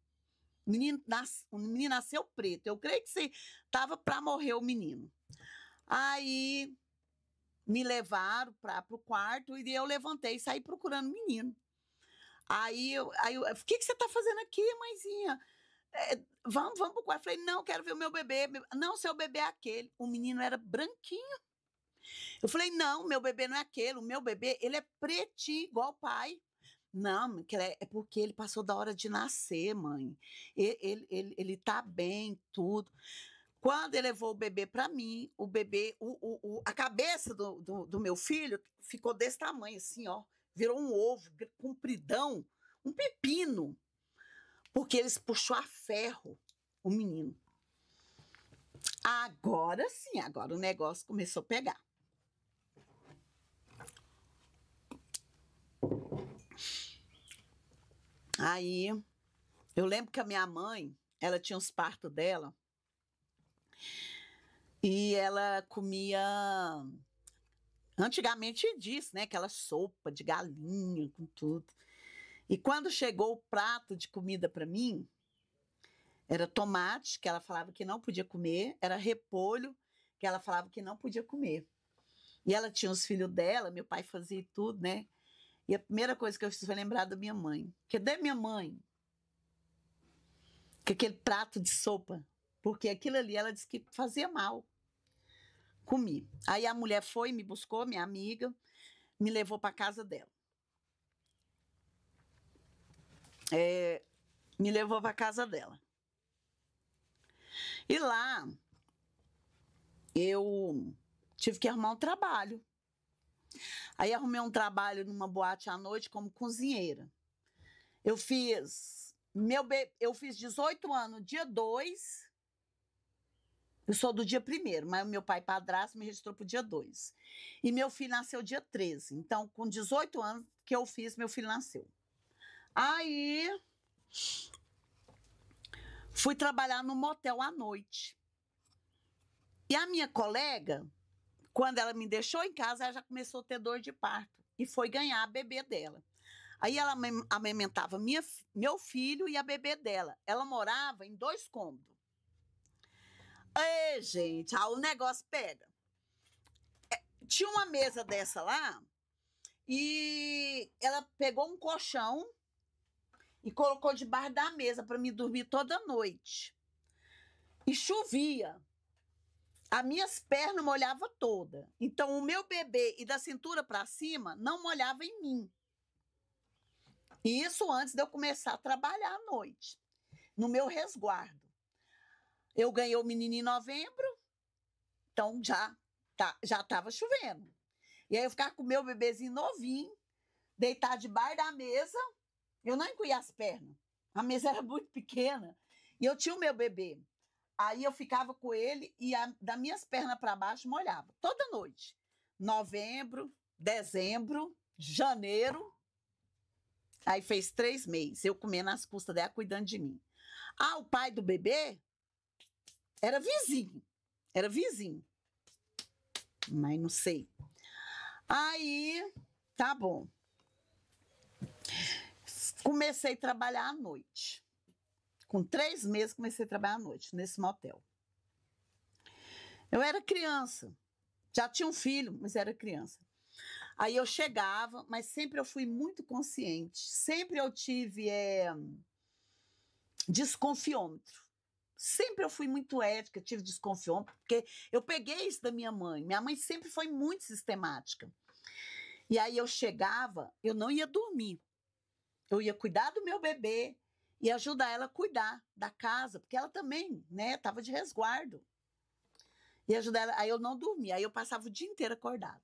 O menino nasceu preto. Eu creio que estava para morrer o menino. Aí me levaram para o quarto e eu levantei e saí procurando o menino. Aí o que você está fazendo aqui, mãezinha? Vamos para o quarto. Falei, não, quero ver o meu bebê. Não, seu bebê é aquele. O menino era branquinho. Eu falei, não, meu bebê não é aquele. O meu bebê, ele é pretinho, igual o pai. Não, é porque ele passou da hora de nascer, mãe. Ele tá bem, tudo. Quando ele levou o bebê para mim, o bebê, a cabeça do meu filho ficou desse tamanho, assim, ó. Virou um ovo compridão, um pepino. Porque eles puxou a ferro o menino. Agora sim, agora o negócio começou a pegar. Aí, eu lembro que a minha mãe, ela tinha os partos dela, e ela comia, antigamente disso, né? Aquela sopa de galinha com tudo. E quando chegou o prato de comida para mim, era tomate, que ela falava que não podia comer, era repolho, que ela falava que não podia comer. E ela tinha os filhos dela, meu pai fazia tudo, né? E a primeira coisa que eu fiz foi lembrar da minha mãe. Cadê minha mãe? Que aquele prato de sopa, porque aquilo ali ela disse que fazia mal. Comi. Aí a mulher foi, me buscou, minha amiga, me levou para casa dela. Me levou para casa dela. E lá, eu tive que arrumar um trabalho. Aí arrumei um trabalho numa boate à noite como cozinheira. Eu fiz 18 anos, dia 2. Eu sou do dia 1º, mas o meu pai padrasto me registrou para o dia 2. E meu filho nasceu dia 13. Então, com 18 anos que eu fiz, meu filho nasceu. Aí, fui trabalhar no motel à noite. E a minha colega, quando ela me deixou em casa, ela já começou a ter dor de parto. E foi ganhar a bebê dela. Aí ela amamentava meu filho e a bebê dela. Ela morava em 2 cômodos. Ei, gente, o negócio pega. Tinha uma mesa dessa lá e ela pegou um colchão e colocou debaixo da mesa para me dormir toda noite. E chovia. As minhas pernas molhavam toda. Então, o meu bebê e da cintura para cima não molhava em mim. E isso antes de eu começar a trabalhar à noite, no meu resguardo. Eu ganhei o menino em novembro, então já estava chovendo. E aí eu ficava com o meu bebezinho novinho, deitado debaixo da mesa, eu não encolhia as pernas. A mesa era muito pequena e eu tinha o meu bebê. Aí eu ficava com ele e das minhas pernas para baixo molhava toda noite. Novembro, dezembro, janeiro. Aí fez 3 meses, eu comendo as custas dela, cuidando de mim. O pai do bebê era vizinho. Mas não sei. Aí, tá bom. Comecei a trabalhar à noite. Com 3 meses, comecei a trabalhar à noite, nesse motel. Eu era criança. Já tinha um filho, mas era criança. Aí eu chegava, mas sempre eu fui muito consciente. Sempre eu tive desconfiômetro. Sempre eu fui muito ética, tive desconfiômetro, porque eu peguei isso da minha mãe. Minha mãe sempre foi muito sistemática. E aí eu chegava, eu não ia dormir. Eu ia cuidar do meu bebê e ajudar ela a cuidar da casa, porque ela também, né, estava de resguardo. E ajudar ela, aí eu não dormia, aí eu passava o dia inteiro acordada.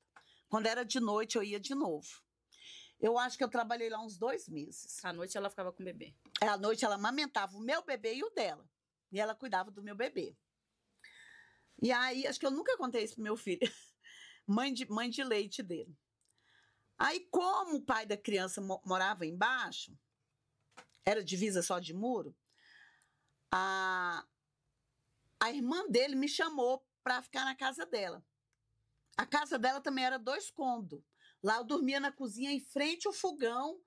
Quando era de noite, eu ia de novo. Eu acho que eu trabalhei lá uns 2 meses. À noite ela ficava com o bebê. À noite ela amamentava o meu bebê e o dela. E ela cuidava do meu bebê. E aí, acho que eu nunca contei isso pro meu filho. Mãe de leite dele. Aí, como o pai da criança morava embaixo, era divisa só de muro, a irmã dele me chamou para ficar na casa dela. A casa dela também era 2 cômodos. Lá eu dormia na cozinha em frente ao fogão,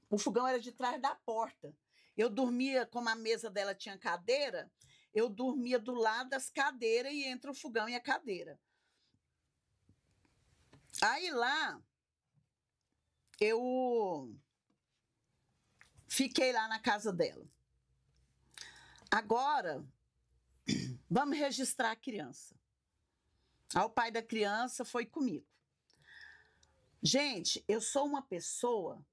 o fogão era de trás da porta. Eu dormia, como a mesa dela tinha cadeira, eu dormia do lado das cadeiras e entre o fogão e a cadeira. Aí lá, eu fiquei lá na casa dela. Agora, vamos registrar a criança. O pai da criança foi comigo. Gente, eu sou uma pessoa.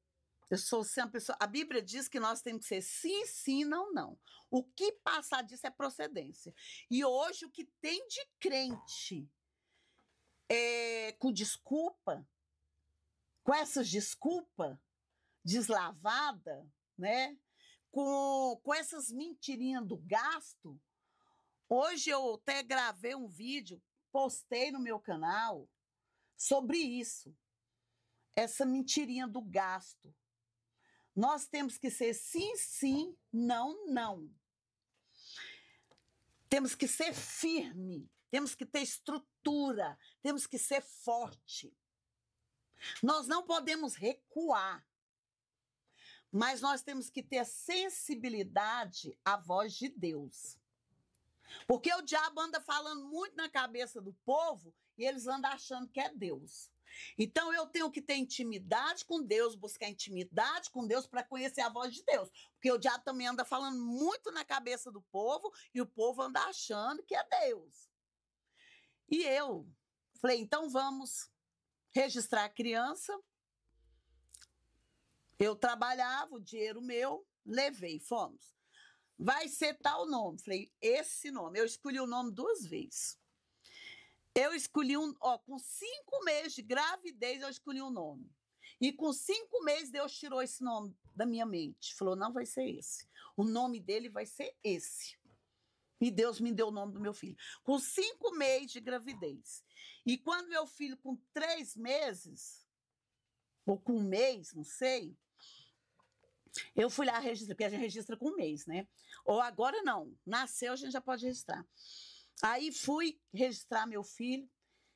A Bíblia diz que nós temos que ser sim, sim, não, não. O que passar disso é procedência. E hoje o que tem de crente com desculpa, com essas desculpas deslavada, né? Com essas mentirinhas do gasto. Hoje eu até gravei um vídeo, postei no meu canal sobre isso. Essa mentirinha do gasto. Nós temos que ser sim, sim, não, não. Temos que ser firme, temos que ter estrutura, temos que ser forte. Nós não podemos recuar, mas nós temos que ter sensibilidade à voz de Deus. Porque o diabo anda falando muito na cabeça do povo e eles andam achando que é Deus. Então, eu tenho que ter intimidade com Deus, buscar intimidade com Deus para conhecer a voz de Deus. Porque o diabo também anda falando muito na cabeça do povo e o povo anda achando que é Deus. E eu falei, então vamos registrar a criança. Eu trabalhava, o dinheiro meu, levei, fomos. vai ser tal nome. Falei, esse nome. Eu escolhi o nome 2 vezes. Eu escolhi com 5 meses de gravidez, eu escolhi um nome. E com 5 meses, Deus tirou esse nome da minha mente. Falou, não vai ser esse. O nome dele vai ser esse. E Deus me deu o nome do meu filho. Com 5 meses de gravidez. E quando meu filho, com 3 meses, ou com 1 mês, não sei, eu fui lá registrar, porque a gente registra com 1 mês, né? Ou agora não. Nasceu, a gente já pode registrar. Aí fui registrar meu filho.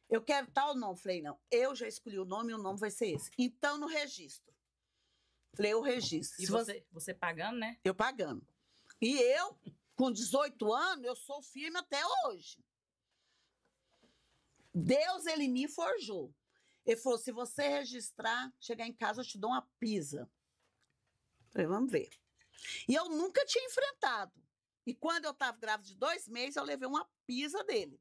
Eu quero tal nome. Falei, não, eu já escolhi o nome e o nome vai ser esse. Então, no registro. Falei, eu registro. E você pagando, né? Eu pagando. E eu, com 18 anos, eu sou firme até hoje. Deus, ele me forjou. Ele falou, se você registrar, chegar em casa, eu te dou uma pisa. Falei, vamos ver. E eu nunca tinha enfrentado. E quando eu estava grávida de 2 meses, eu levei uma pisa dele.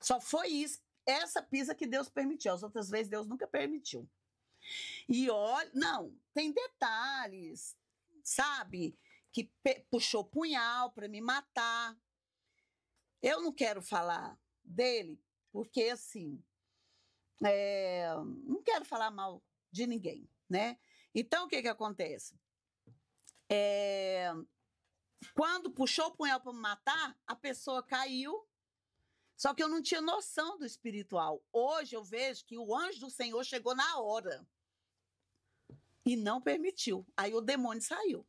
Só foi isso, essa pisa que Deus permitiu. As outras vezes, Deus nunca permitiu. E olha, não, tem detalhes, sabe? Que puxou punhal para me matar. Eu não quero falar dele, porque assim, não quero falar mal de ninguém, né? Então, o que acontece? Quando puxou o punhal para me matar, a pessoa caiu, só que eu não tinha noção do espiritual. Hoje eu vejo que o anjo do Senhor chegou na hora e não permitiu. Aí o demônio saiu.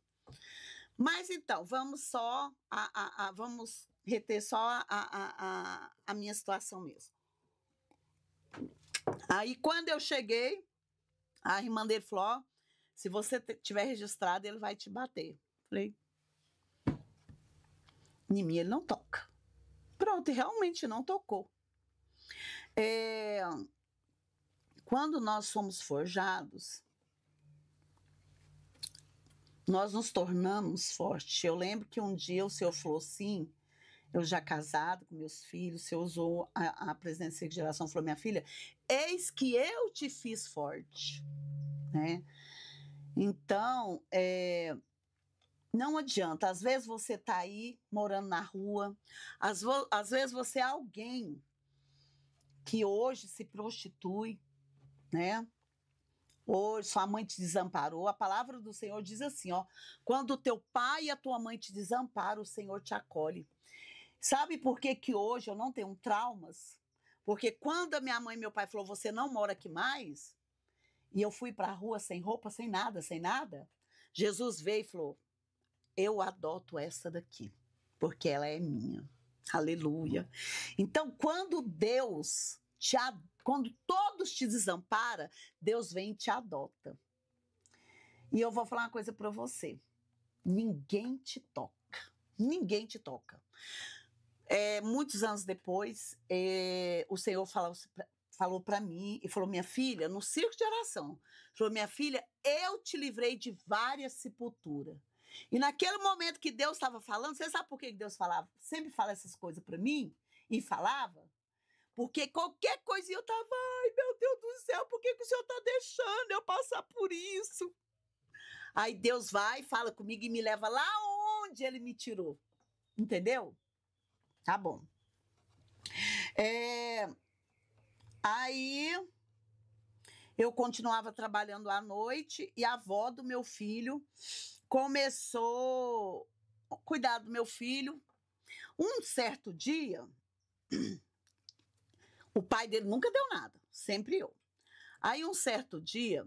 Mas então, vamos só, vamos reter só a minha situação mesmo. Aí quando eu cheguei, a irmã dele falou, ó, se você tiver registrado, ele vai te bater. Falei, em mim ele não toca. Pronto, e realmente não tocou. Quando nós somos forjados, nós nos tornamos fortes. Eu lembro que um dia o Senhor falou assim, eu já casado com meus filhos, o Senhor usou a presidência de geração, falou, minha filha, eis que eu te fiz forte. Né? Então, não adianta. Às vezes você está aí, morando na rua, às vezes você é alguém que hoje se prostitui, né? Hoje sua mãe te desamparou. A palavra do Senhor diz assim, ó, quando o teu pai e a tua mãe te desamparam, o Senhor te acolhe. Sabe por que que hoje eu não tenho traumas? Porque quando a minha mãe e meu pai falou, você não mora aqui mais, e eu fui para a rua sem roupa, sem nada, Jesus veio e falou, eu adoto essa daqui, porque ela é minha. Aleluia. Então, quando quando todos te desamparam, Deus vem e te adota. E eu vou falar uma coisa para você. Ninguém te toca. Ninguém te toca. Muitos anos depois, o Senhor falou para mim e falou, minha filha, no circo de oração, falou, minha filha, eu te livrei de várias sepulturas. E naquele momento que Deus estava falando, você sabe por que Deus falava? Sempre fala essas coisas para mim? E falava? Porque qualquer coisinha eu estava, ai meu Deus do céu, por que o Senhor está deixando eu passar por isso? Aí Deus vai, fala comigo e me leva lá onde Ele me tirou. Entendeu? Tá bom. Aí eu continuava trabalhando à noite e a avó do meu filho começou a cuidar do meu filho. Um certo dia, o pai dele nunca deu nada, sempre eu. Aí um certo dia,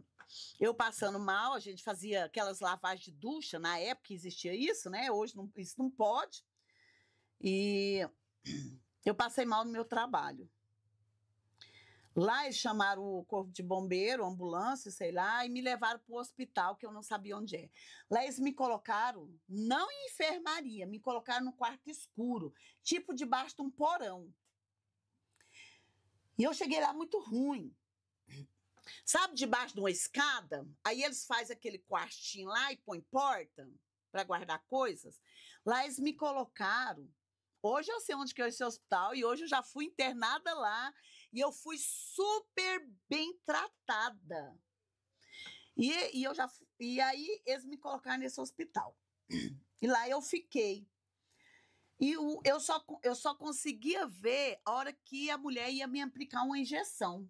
eu passando mal, a gente fazia aquelas lavagens de ducha, na época existia isso, né? Hoje isso não pode. E eu passei mal no meu trabalho. Lá eles chamaram o corpo de bombeiro, ambulância, sei lá, e me levaram para o hospital, que eu não sabia onde é. Lá eles me colocaram, não em enfermaria, me colocaram no quarto escuro, tipo debaixo de um porão. E eu cheguei lá muito ruim. Sabe, debaixo de uma escada? Aí eles fazem aquele quartinho lá e põem porta para guardar coisas. Lá eles me colocaram. Hoje eu sei onde que é esse hospital e hoje eu já fui internada lá e eu fui super bem tratada. E aí eles me colocaram nesse hospital. E lá eu fiquei. E eu só conseguia ver a hora que a mulher ia me aplicar uma injeção.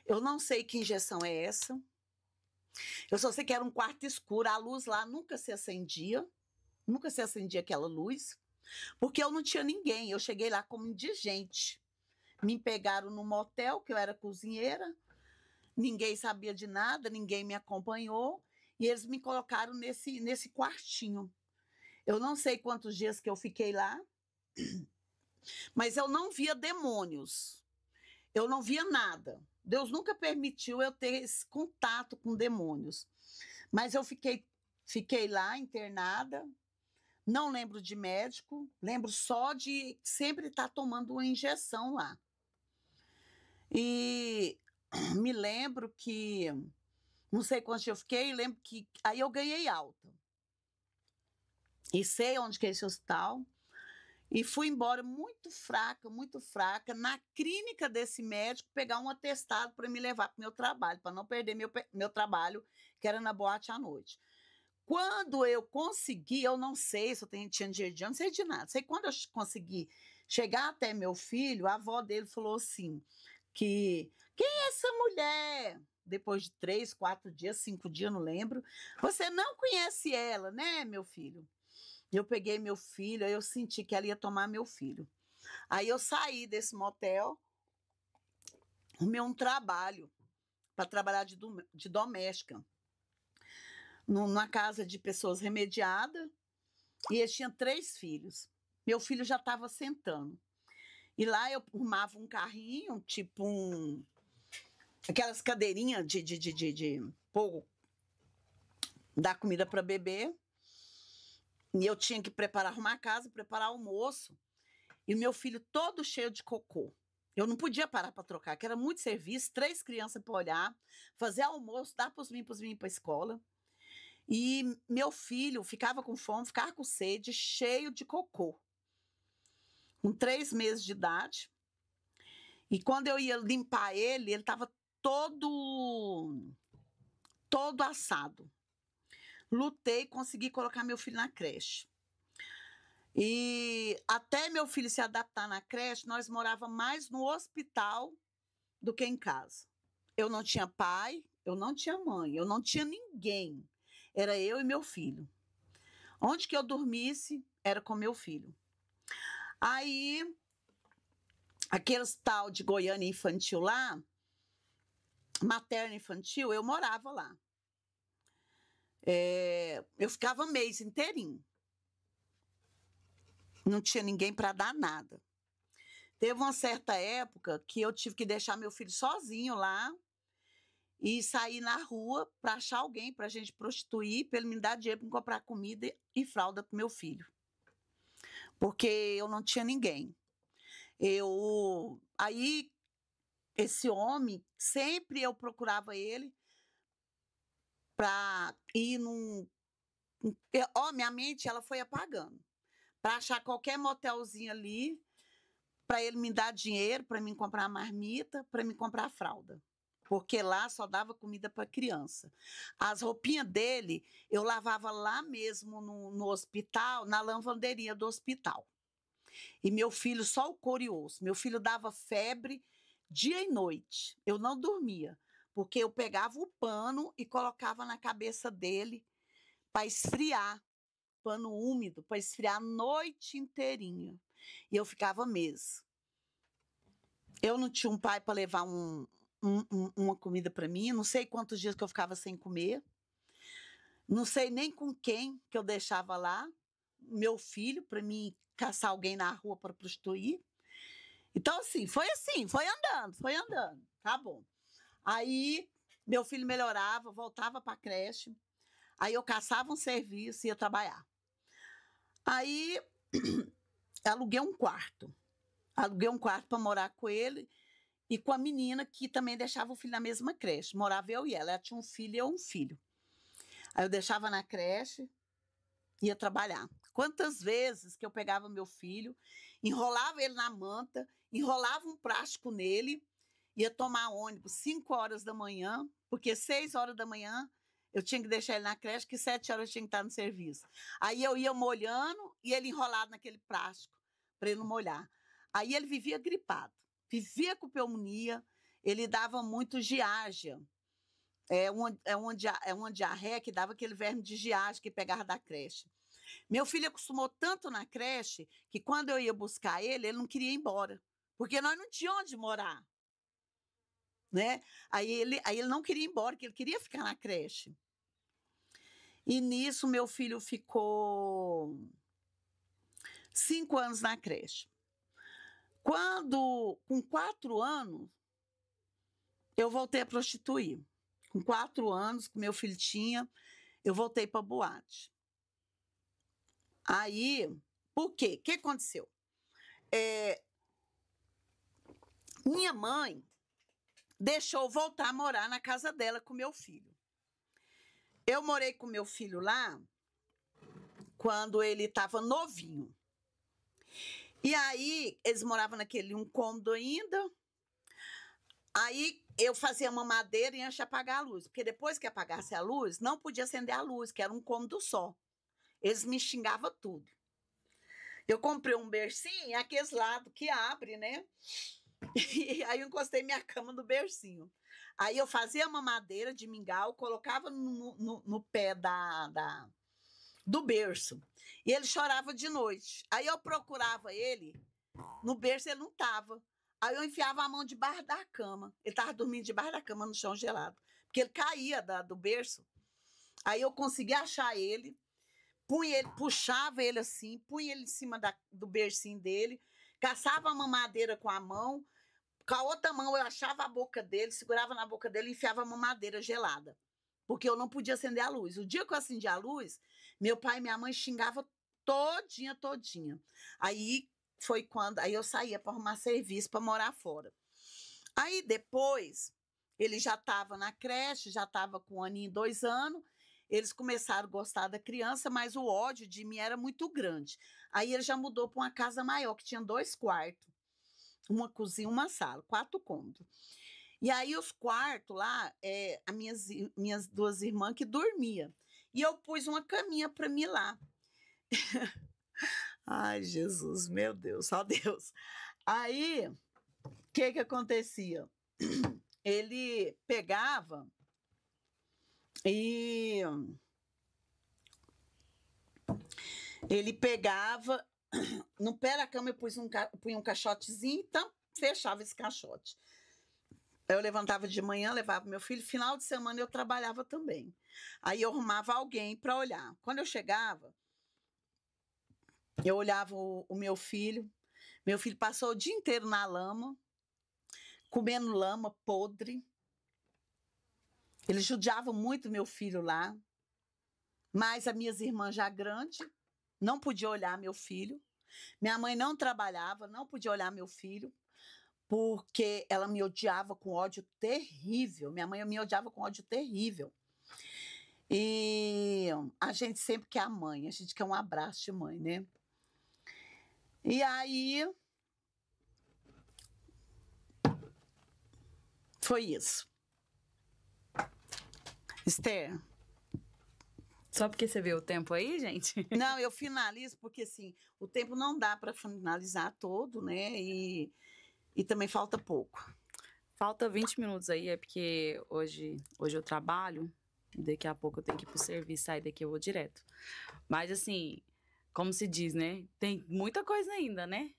Eu não sei que injeção é essa. Eu só sei que era um quarto escuro, a luz lá nunca se acendia aquela luz, porque eu não tinha ninguém. Eu cheguei lá como indigente. Me pegaram no motel, que eu era cozinheira, ninguém sabia de nada, ninguém me acompanhou, e eles me colocaram nesse quartinho. Eu não sei quantos dias que eu fiquei lá, mas eu não via demônios, eu não via nada. Deus nunca permitiu eu ter esse contato com demônios. Mas eu fiquei lá internada, não lembro de médico, lembro só de sempre estar tomando uma injeção lá. E me lembro que, não sei quantos dias eu fiquei, lembro que aí eu ganhei alta. E sei onde que é esse hospital. E fui embora muito fraca, na clínica desse médico, pegar um atestado para me levar para o meu trabalho, para não perder meu trabalho, que era na boate à noite. Quando eu consegui, eu não sei se eu tinha dinheiro de não sei de nada. Sei quando eu consegui chegar até meu filho, a avó dele falou assim, quem é essa mulher? Depois de 3, 4 dias, 5 dias, não lembro. Você não conhece ela, né, meu filho? Eu peguei meu filho, aí eu senti que ela ia tomar meu filho. Aí eu saí desse motel, arrumei um trabalho para trabalhar de doméstica numa casa de pessoas remediadas, e eles tinham 3 filhos. Meu filho já estava sentando. E lá eu arrumava um carrinho, tipo aquelas cadeirinhas de pô, dar comida para bebê. E eu tinha que arrumar a casa, preparar almoço. E o meu filho todo cheio de cocô. Eu não podia parar para trocar, que era muito serviço, 3 crianças para olhar, fazer almoço, dar para os meninos para a escola. E meu filho ficava com fome, ficava com sede, cheio de cocô. Com 3 meses de idade. E quando eu ia limpar ele estava todo assado. Lutei, consegui colocar meu filho na creche. E até meu filho se adaptar na creche, nós morávamos mais no hospital do que em casa. Eu não tinha pai, eu não tinha mãe, eu não tinha ninguém. Era eu e meu filho. Onde que eu dormisse, era com meu filho. Aí, aqueles tal de Goiânia infantil lá, materno infantil, eu morava lá. Eu ficava mês inteirinho. Não tinha ninguém para dar nada. Teve uma certa época que eu tive que deixar meu filho sozinho lá e sair na rua para achar alguém para a gente prostituir, para ele me dar dinheiro para comprar comida e fralda para meu filho. Porque eu não tinha ninguém. Aí, esse homem, sempre eu procurava ele para ir num... minha mente ela foi apagando. Para achar qualquer motelzinho ali, para ele me dar dinheiro, para mim comprar marmita, para me comprar fralda. Porque lá só dava comida para criança. As roupinhas dele, eu lavava lá mesmo no hospital, na lavanderia do hospital. E meu filho, só o couro e osso. Meu filho dava febre dia e noite. Eu não dormia, porque eu pegava o pano e colocava na cabeça dele para esfriar. Pano úmido para esfriar a noite inteirinha. E eu ficava mês. Eu não tinha um pai para levar uma comida para mim. Não sei quantos dias que eu ficava sem comer. Não sei nem com quem que eu deixava lá. Meu filho, para mim caçar alguém na rua para prostituir. Então, assim, foi andando. Tá bom. Aí, meu filho melhorava, voltava para a creche. Aí eu caçava um serviço e ia trabalhar. Aí, aluguei um quarto para morar com ele e com a menina que também deixava o filho na mesma creche. Morava eu e ela tinha um filho e eu um filho. Aí eu deixava na creche, ia trabalhar. Quantas vezes que eu pegava meu filho, enrolava ele na manta, enrolava um plástico nele, ia tomar ônibus 5 horas da manhã, porque 6 horas da manhã eu tinha que deixar ele na creche, que 7 horas eu tinha que estar no serviço. Aí eu ia molhando e ele enrolado naquele plástico para ele não molhar. Aí ele vivia gripado, vivia com pneumonia, ele dava muito giardia. É uma diarreia que dava aquele verme de giardia que pegava da creche. Meu filho acostumou tanto na creche que quando eu ia buscar ele não queria ir embora, porque nós não tínhamos onde morar. Né? Aí ele não queria ir embora, porque ele queria ficar na creche. E nisso, meu filho ficou 5 anos na creche. Com 4 anos, eu voltei a prostituir. Com 4 anos, que meu filho tinha, eu voltei para boate. Aí, por quê? O que aconteceu? Minha mãe deixou eu voltar a morar na casa dela com meu filho. Eu morei com meu filho lá quando ele estava novinho. E aí, eles moravam naquele um cômodo ainda. Aí, eu fazia mamadeira e antes de apagar a luz. Porque depois que apagasse a luz, não podia acender a luz, que era um cômodo só. Eles me xingavam tudo. Eu comprei um bercinho, aqueles lados que abre, né? E aí eu encostei minha cama no bercinho. Aí eu fazia mamadeira de mingau, colocava no pé do berço. E ele chorava de noite. Aí eu procurava ele, no berço ele não estava. Aí eu enfiava a mão debaixo da cama. Ele estava dormindo debaixo da cama no chão gelado. Porque ele caía do berço. Aí eu conseguia achar ele, puxava ele assim, punha ele em cima do bercinho dele, caçava a mamadeira com a mão, com a outra mão eu achava a boca dele, segurava na boca dele e enfiava a mamadeira gelada, porque eu não podia acender a luz. O dia que eu acendi a luz, meu pai e minha mãe xingavam todinha. Aí aí eu saía para arrumar serviço, para morar fora. Aí depois, ele já estava na creche, já estava com 1 aninho, 2 anos, eles começaram a gostar da criança, mas o ódio de mim era muito grande. Aí ele já mudou para uma casa maior, que tinha 2 quartos, uma cozinha, uma sala, 4 cômodos. E aí os quartos lá, as minhas 2 irmãs que dormiam. E eu pus uma caminha para mim lá. Ai, Jesus, meu Deus, só Deus. Aí, o que acontecia? Ele pegava e... no pé da cama eu punha um caixotezinho, então fechava esse caixote. Eu levantava de manhã, levava meu filho, final de semana eu trabalhava também. Aí eu arrumava alguém para olhar. Quando eu chegava, eu olhava o meu filho passou o dia inteiro na lama, comendo lama podre. Ele judiava muito meu filho lá, mas as minhas irmãs já grandes não podiam olhar meu filho. Minha mãe não trabalhava, não podia olhar meu filho, porque ela me odiava com ódio terrível. Minha mãe me odiava com ódio terrível. E a gente sempre quer a mãe, a gente quer um abraço de mãe, né? E aí, foi isso. Esther. Só porque você vê o tempo aí, gente? Não, eu finalizo porque, assim, o tempo não dá para finalizar todo, né? E também falta pouco. Falta 20 minutos aí, é porque hoje eu trabalho, daqui a pouco eu tenho que ir pro serviço, sair daqui eu vou direto. Mas, assim, como se diz, né? Tem muita coisa ainda, né?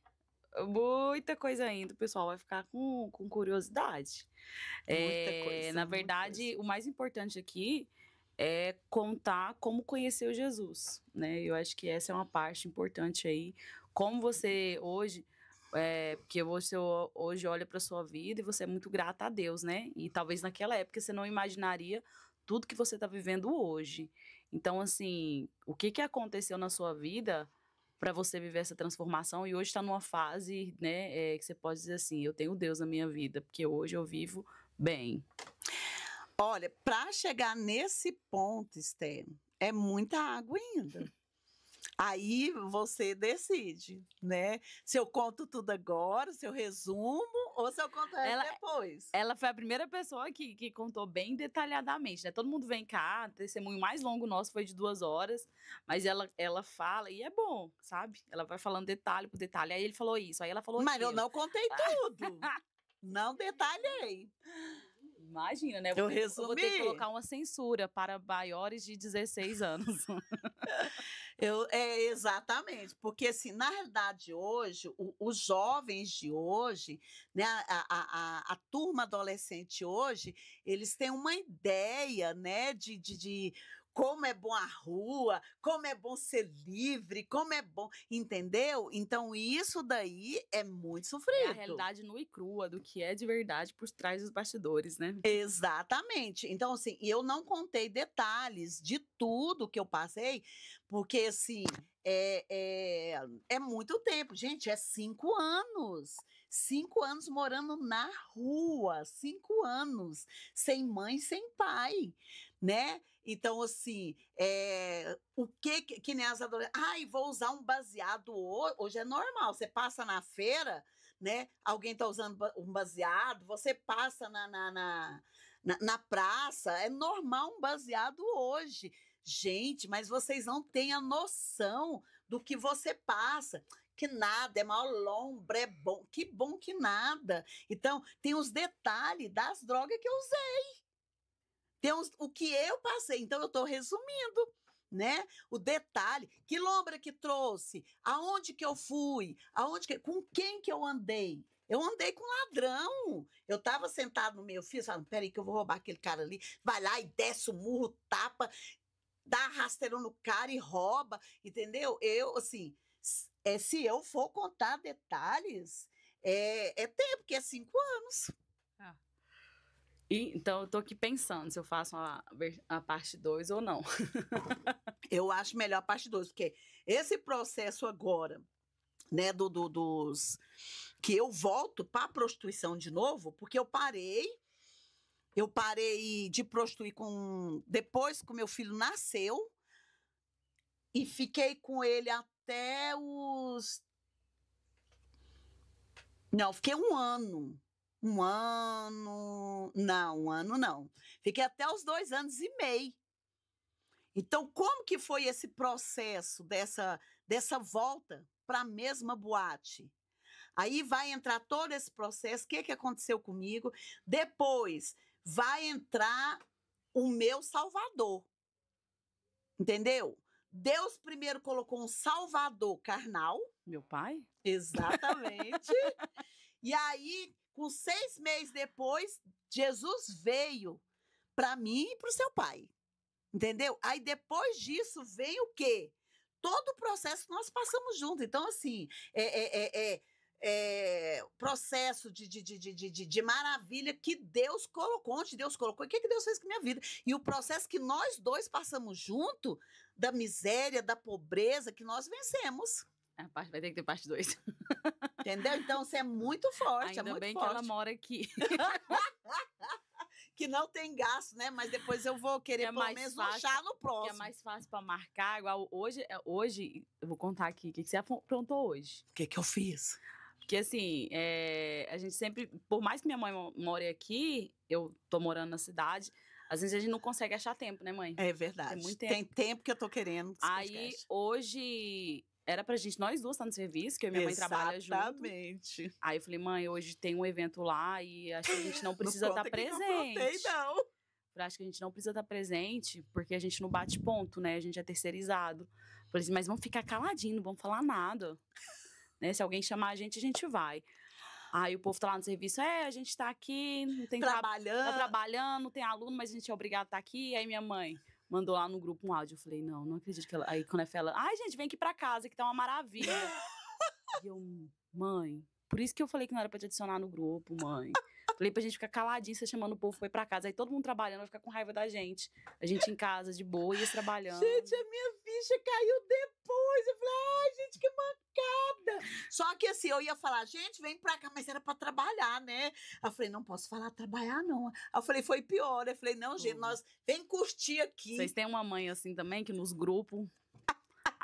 Muita coisa ainda, o pessoal vai ficar com curiosidade. Muita coisa. Na verdade, o mais importante aqui é contar como conheceu Jesus, né? Eu acho que essa é uma parte importante aí. Como você hoje, porque você hoje olha para sua vida e você é muito grata a Deus, né? E talvez naquela época você não imaginaria tudo que você está vivendo hoje. Então, assim, o que aconteceu na sua vida para você viver essa transformação e hoje está numa fase, né, que você pode dizer assim, eu tenho Deus na minha vida, porque hoje eu vivo bem. Olha, para chegar nesse ponto, Esther, é muita água ainda. Aí você decide, né? Se eu conto tudo agora, se eu resumo, ou se eu conto ela depois. Ela foi a primeira pessoa que contou bem detalhadamente, né? Todo mundo vem cá, o testemunho mais longo nosso foi de 2 horas, mas ela fala, e é bom, sabe? Ela vai falando detalhe por detalhe. Aí ele falou isso, aí ela falou Mas eu aquilo. não contei tudo. Não detalhei. Imagina, né? Eu Eu vou ter que resumi. colocar uma censura para maiores de 16 anos. Exatamente, porque assim, na realidade hoje, os jovens de hoje, né, a turma adolescente hoje, eles têm uma ideia, né, de como é bom a rua, como é bom ser livre, como é bom, entendeu? Então isso daí é muito É a sofrido. realidade nua e crua do que é de verdade por trás dos bastidores, né? Exatamente. Então, assim, eu não contei detalhes de tudo que eu passei, porque, assim, é muito tempo. Gente, é 5 anos. 5 anos morando na rua, 5 anos, sem mãe, sem pai, né? Então, assim, o que nem as adolescentes. Ai, vou usar um baseado hoje é normal. Você passa na feira, né? Alguém está usando um baseado, você passa na praça, é normal um baseado hoje. Gente, mas vocês não têm a noção do que você passa. Que nada, é mal lombra, é bom que nada. Então, tem os detalhes das drogas que eu usei. Tem o que eu passei. Então, eu estou resumindo. Né? O detalhe, que lombra que trouxe, aonde que eu fui, com quem que eu andei. Eu andei com ladrão. Eu estava sentado no meu filho, falando, peraí que eu vou roubar aquele cara ali. Vai lá e desce o murro, tapa, dá rasteirão no cara e rouba, entendeu? Eu, assim, se eu for contar detalhes, é tempo, porque é 5 anos. Ah. Então, eu tô aqui pensando se eu faço a parte 2 ou não. Eu acho melhor a parte 2, porque esse processo agora, né, dos que eu volto para a prostituição de novo, porque eu parei de prostituir depois que o meu filho nasceu e fiquei com ele até os não, fiquei um ano. Um ano. Não, um ano não. Fiquei até os 2 anos e meio. Então, como que foi esse processo dessa volta para a mesma boate? Aí vai entrar todo esse processo, o que aconteceu comigo? Depois vai entrar o meu salvador, entendeu? Deus primeiro colocou um salvador carnal. Meu pai? Exatamente. E aí, com 6 meses depois, Jesus veio para mim e para o seu pai. Entendeu? Aí depois disso vem o quê? Todo o processo que nós passamos junto. Então, assim, processo de maravilha que Deus colocou, onde Deus colocou, o que Deus fez com a minha vida. E o processo que nós dois passamos junto, da miséria, da pobreza, que nós vencemos. Vai ter que ter parte 2. Entendeu? Então, isso é muito forte. Ainda é muito bem forte. que ela mora aqui. Que não tem gasto, né? Mas depois eu vou querer pelo menos um chá no próximo. Que é mais fácil para marcar. Igual hoje, eu vou contar aqui o que você aprontou hoje. O que eu fiz? Porque assim, a gente sempre, por mais que minha mãe more aqui, eu tô morando na cidade, às vezes a gente não consegue achar tempo, né, mãe? É verdade. Tem muito tempo. Tem tempo que eu tô querendo. Aí, hoje, era pra gente, nós duas estar no serviço, que eu e minha mãe trabalham junto. Exatamente. Aí eu falei, mãe, hoje tem um evento lá e acho que a gente não precisa estar presente. Não. Acho que a gente não precisa estar presente, porque a gente não bate ponto, né? A gente é terceirizado. Falei assim, mas vamos ficar caladinho, não vamos falar nada. Né? Se alguém chamar a gente vai. Aí o povo tá lá no serviço, a gente tá aqui, não tem trabalhando. Tá trabalhando, não tem aluno, mas a gente é obrigado a estar aqui. Aí minha mãe mandou lá no grupo um áudio. Eu falei, não acredito que ela... Aí quando ela, ai, gente, vem aqui pra casa, que tá uma maravilha. E eu, mãe, por isso que eu falei que não era pra te adicionar no grupo, mãe. Falei pra gente ficar caladinho, você chamando o povo, foi pra casa. Aí todo mundo trabalhando, vai ficar com raiva da gente. A gente em casa, de boa, e eles trabalhando. Gente, a minha ficha caiu depois. Eu falei, ai, gente, que mancada. Só que assim, eu ia falar, gente, vem pra cá, mas era pra trabalhar, né? Eu falei, não posso falar trabalhar, não. Eu falei, foi pior. Eu falei, não, gente, nós vem curtir aqui. Vocês têm uma mãe assim também, que nos grupos...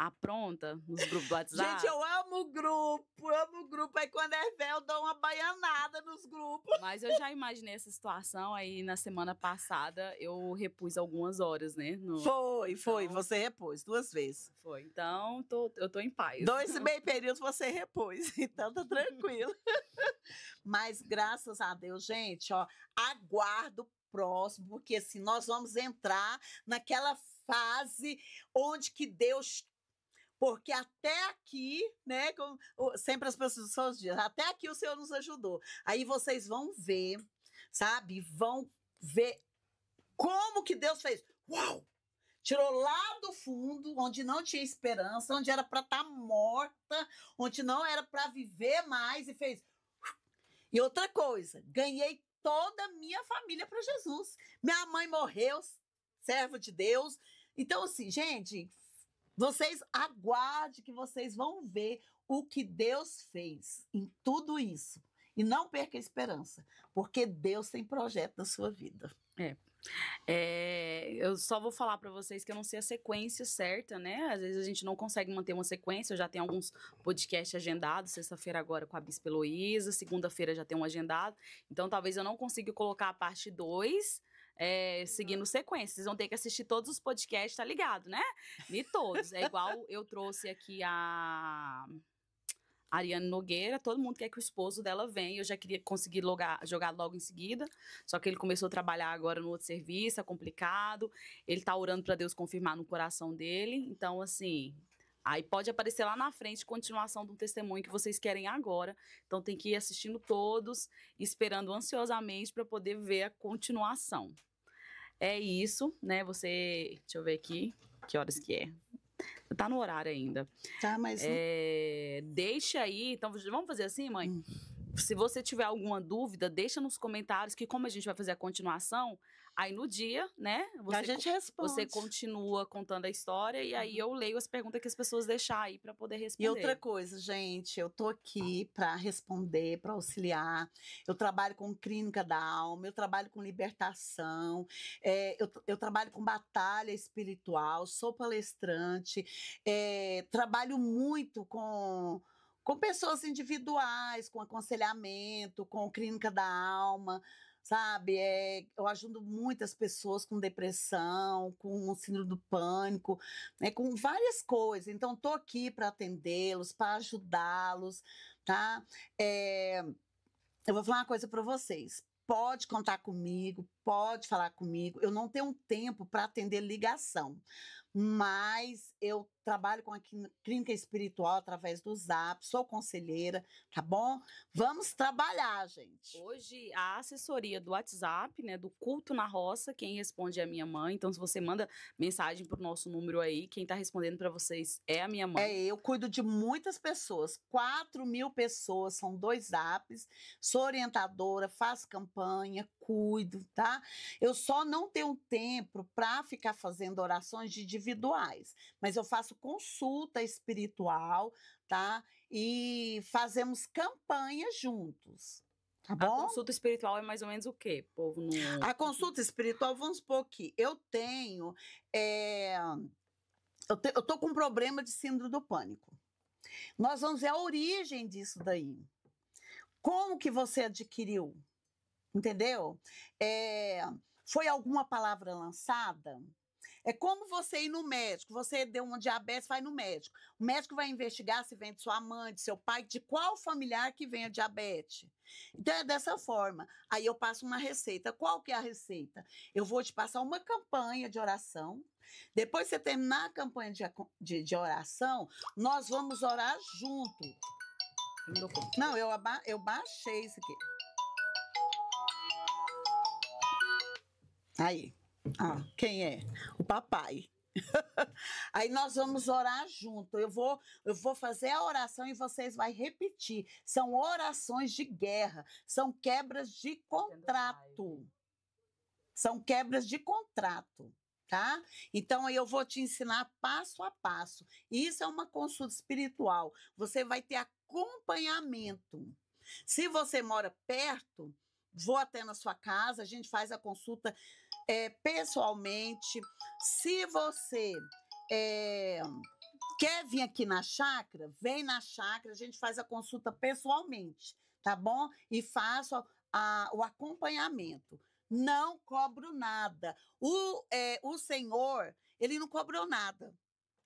apronta nos grupos do WhatsApp. Gente, eu amo o grupo, amo o grupo. Aí quando é véu, eu dou uma baianada nos grupos. Mas eu já imaginei essa situação, aí na semana passada eu repus algumas horas, né? Foi, Então, você repôs 2 vezes. foi. Então, eu tô em paz. 2,5 períodos você repôs, então tá tranquilo. Mas graças a Deus, gente, ó, aguardo o próximo, porque assim, nós vamos entrar naquela fase onde que Deus. Porque até aqui, né? Sempre as pessoas dizem, até aqui o Senhor nos ajudou. Aí vocês vão ver, sabe? Vão ver como que Deus fez. Uau! Tirou lá do fundo, onde não tinha esperança, onde era para estar morta, onde não era para viver mais, e fez. E outra coisa, ganhei toda a minha família para Jesus. Minha mãe morreu, servo de Deus. Então, assim, gente, vocês aguardem que vocês vão ver o que Deus fez em tudo isso. E não perca a esperança, porque Deus tem projeto na sua vida. Eu só vou falar para vocês que eu não sei a sequência certa, né? Às vezes a gente não consegue manter uma sequência. Eu já tenho alguns podcasts agendados. Sexta-feira agora com a Bispa Heloísa. Segunda-feira já tem um agendado. Então talvez eu não consiga colocar a parte 2. Seguindo sequência. Vocês vão ter que assistir todos os podcasts, tá ligado, né? E todos. É igual eu trouxe aqui a Ariane Nogueira, todo mundo quer que o esposo dela venha. Eu já queria conseguir jogar logo em seguida, só que ele começou a trabalhar agora no outro serviço, é complicado. Ele tá orando para Deus confirmar no coração dele. Então, assim, aí pode aparecer lá na frente continuação de um testemunho que vocês querem agora. Então, tem que ir assistindo todos, esperando ansiosamente para poder ver a continuação. É isso, né? Deixa eu ver aqui, que horas que é. Tá no horário ainda. Tá, mas. Deixa aí. Então, vamos fazer assim, mãe? Se você tiver alguma dúvida, deixa nos comentários que, como a gente vai fazer a continuação, aí no dia, né? A gente responde. Você continua contando a história e aí eu leio as perguntas que as pessoas deixarem aí para poder responder. E outra coisa, gente, eu tô aqui para responder, para auxiliar. Eu trabalho com clínica da alma, eu trabalho com libertação, eu trabalho com batalha espiritual, sou palestrante, trabalho muito com pessoas individuais, com aconselhamento, com clínica da alma, sabe? Eu ajudo muitas pessoas com depressão, com síndrome do pânico, né? Com várias coisas. Então, estou aqui para atendê-los, para ajudá-los, tá? Eu vou falar uma coisa para vocês. Pode contar comigo, pode falar comigo. Eu não tenho tempo para atender ligação, mas eu trabalho com a clínica espiritual através do Zap, sou conselheira, tá bom? Vamos trabalhar, gente. Hoje, a assessoria do WhatsApp, né, do Culto na Roça, quem responde é a minha mãe. Então, se você manda mensagem pro nosso número aí, quem tá respondendo para vocês é a minha mãe. Eu cuido de muitas pessoas, 4.000 pessoas, são 2 Zaps, sou orientadora, faço campanha, cuido, tá? Eu só não tenho tempo para ficar fazendo orações individuais, mas eu faço consulta espiritual, tá? E fazemos campanha juntos. Tá bom? A consulta espiritual é mais ou menos o quê? Povo não... A consulta espiritual, vamos supor que eu tenho. Eu tô com um problema de síndrome do pânico. Nós vamos ver a origem disso daí. Como que você adquiriu? Entendeu? Foi alguma palavra lançada? É como você ir no médico, você deu uma diabetes, vai no médico. O médico vai investigar se vem de sua mãe, de seu pai, de qual familiar que vem a diabetes. Então é dessa forma. Aí eu passo uma receita. Qual que é a receita? Eu vou te passar uma campanha de oração. Depois que você terminar a campanha de oração, nós vamos orar junto. Não, eu baixei isso aqui. Aí. Quem é? O papai. Aí nós vamos orar junto. Eu vou fazer a oração e vocês vão repetir. São orações de guerra, são quebras de contrato. São quebras de contrato, tá? Então aí eu vou te ensinar passo a passo. Isso é uma consulta espiritual. Você vai ter acompanhamento. Se você mora perto, vou até na sua casa, a gente faz a consulta pessoalmente. Se você Quer vir aqui na chácara? Vem na chácara, a gente faz a consulta pessoalmente, tá bom? E faço o acompanhamento. Não cobro nada. O senhor, ele não cobrou nada.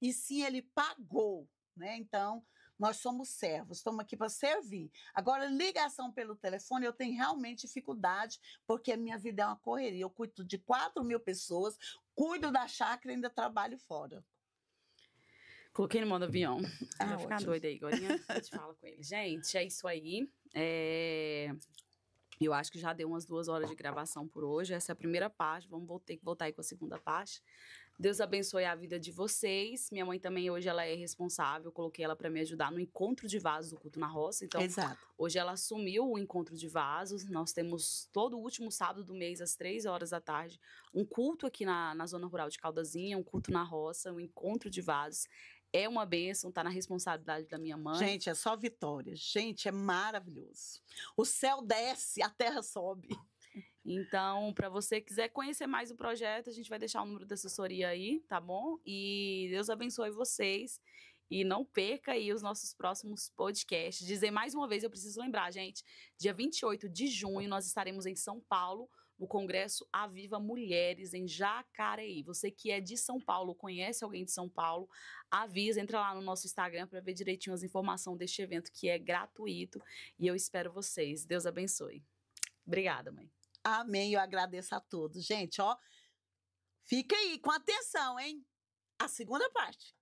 E sim, ele pagou, né? Então, nós somos servos, estamos aqui para servir. Agora, ligação pelo telefone, eu tenho realmente dificuldade, porque a minha vida é uma correria. Eu cuido de 4.000 pessoas, cuido da chácara e ainda trabalho fora. Coloquei no modo avião. Vai ficar Ótimo. doida aí, agora a gente fala com ele. Gente, é isso aí. Eu acho que já deu umas 2 horas de gravação por hoje. Essa é a primeira parte. Vamos ter que voltar aí com a segunda parte. Deus abençoe a vida de vocês. Minha mãe também hoje ela é responsável. Eu coloquei ela para me ajudar no encontro de vasos do Culto na Roça. Então, Exato. hoje ela assumiu o encontro de vasos. Nós temos todo o último sábado do mês, às 3 horas da tarde, um culto aqui na zona rural de Caldazinha, um culto na roça, um encontro de vasos. É uma bênção, tá na responsabilidade da minha mãe. Gente, é só vitória. Gente, é maravilhoso. O céu desce, a terra sobe. Então, para você que quiser conhecer mais o projeto, a gente vai deixar o número da assessoria aí, tá bom? E Deus abençoe vocês. E não perca aí os nossos próximos podcasts. Dizer mais uma vez, eu preciso lembrar, gente, dia 28 de junho nós estaremos em São Paulo, no Congresso Aviva Mulheres, em Jacareí. Você que é de São Paulo, conhece alguém de São Paulo, avisa, entra lá no nosso Instagram para ver direitinho as informações deste evento, que é gratuito. E eu espero vocês. Deus abençoe. Obrigada, mãe. Amém, eu agradeço a todos. Gente, ó, fica aí com atenção, hein? A segunda parte.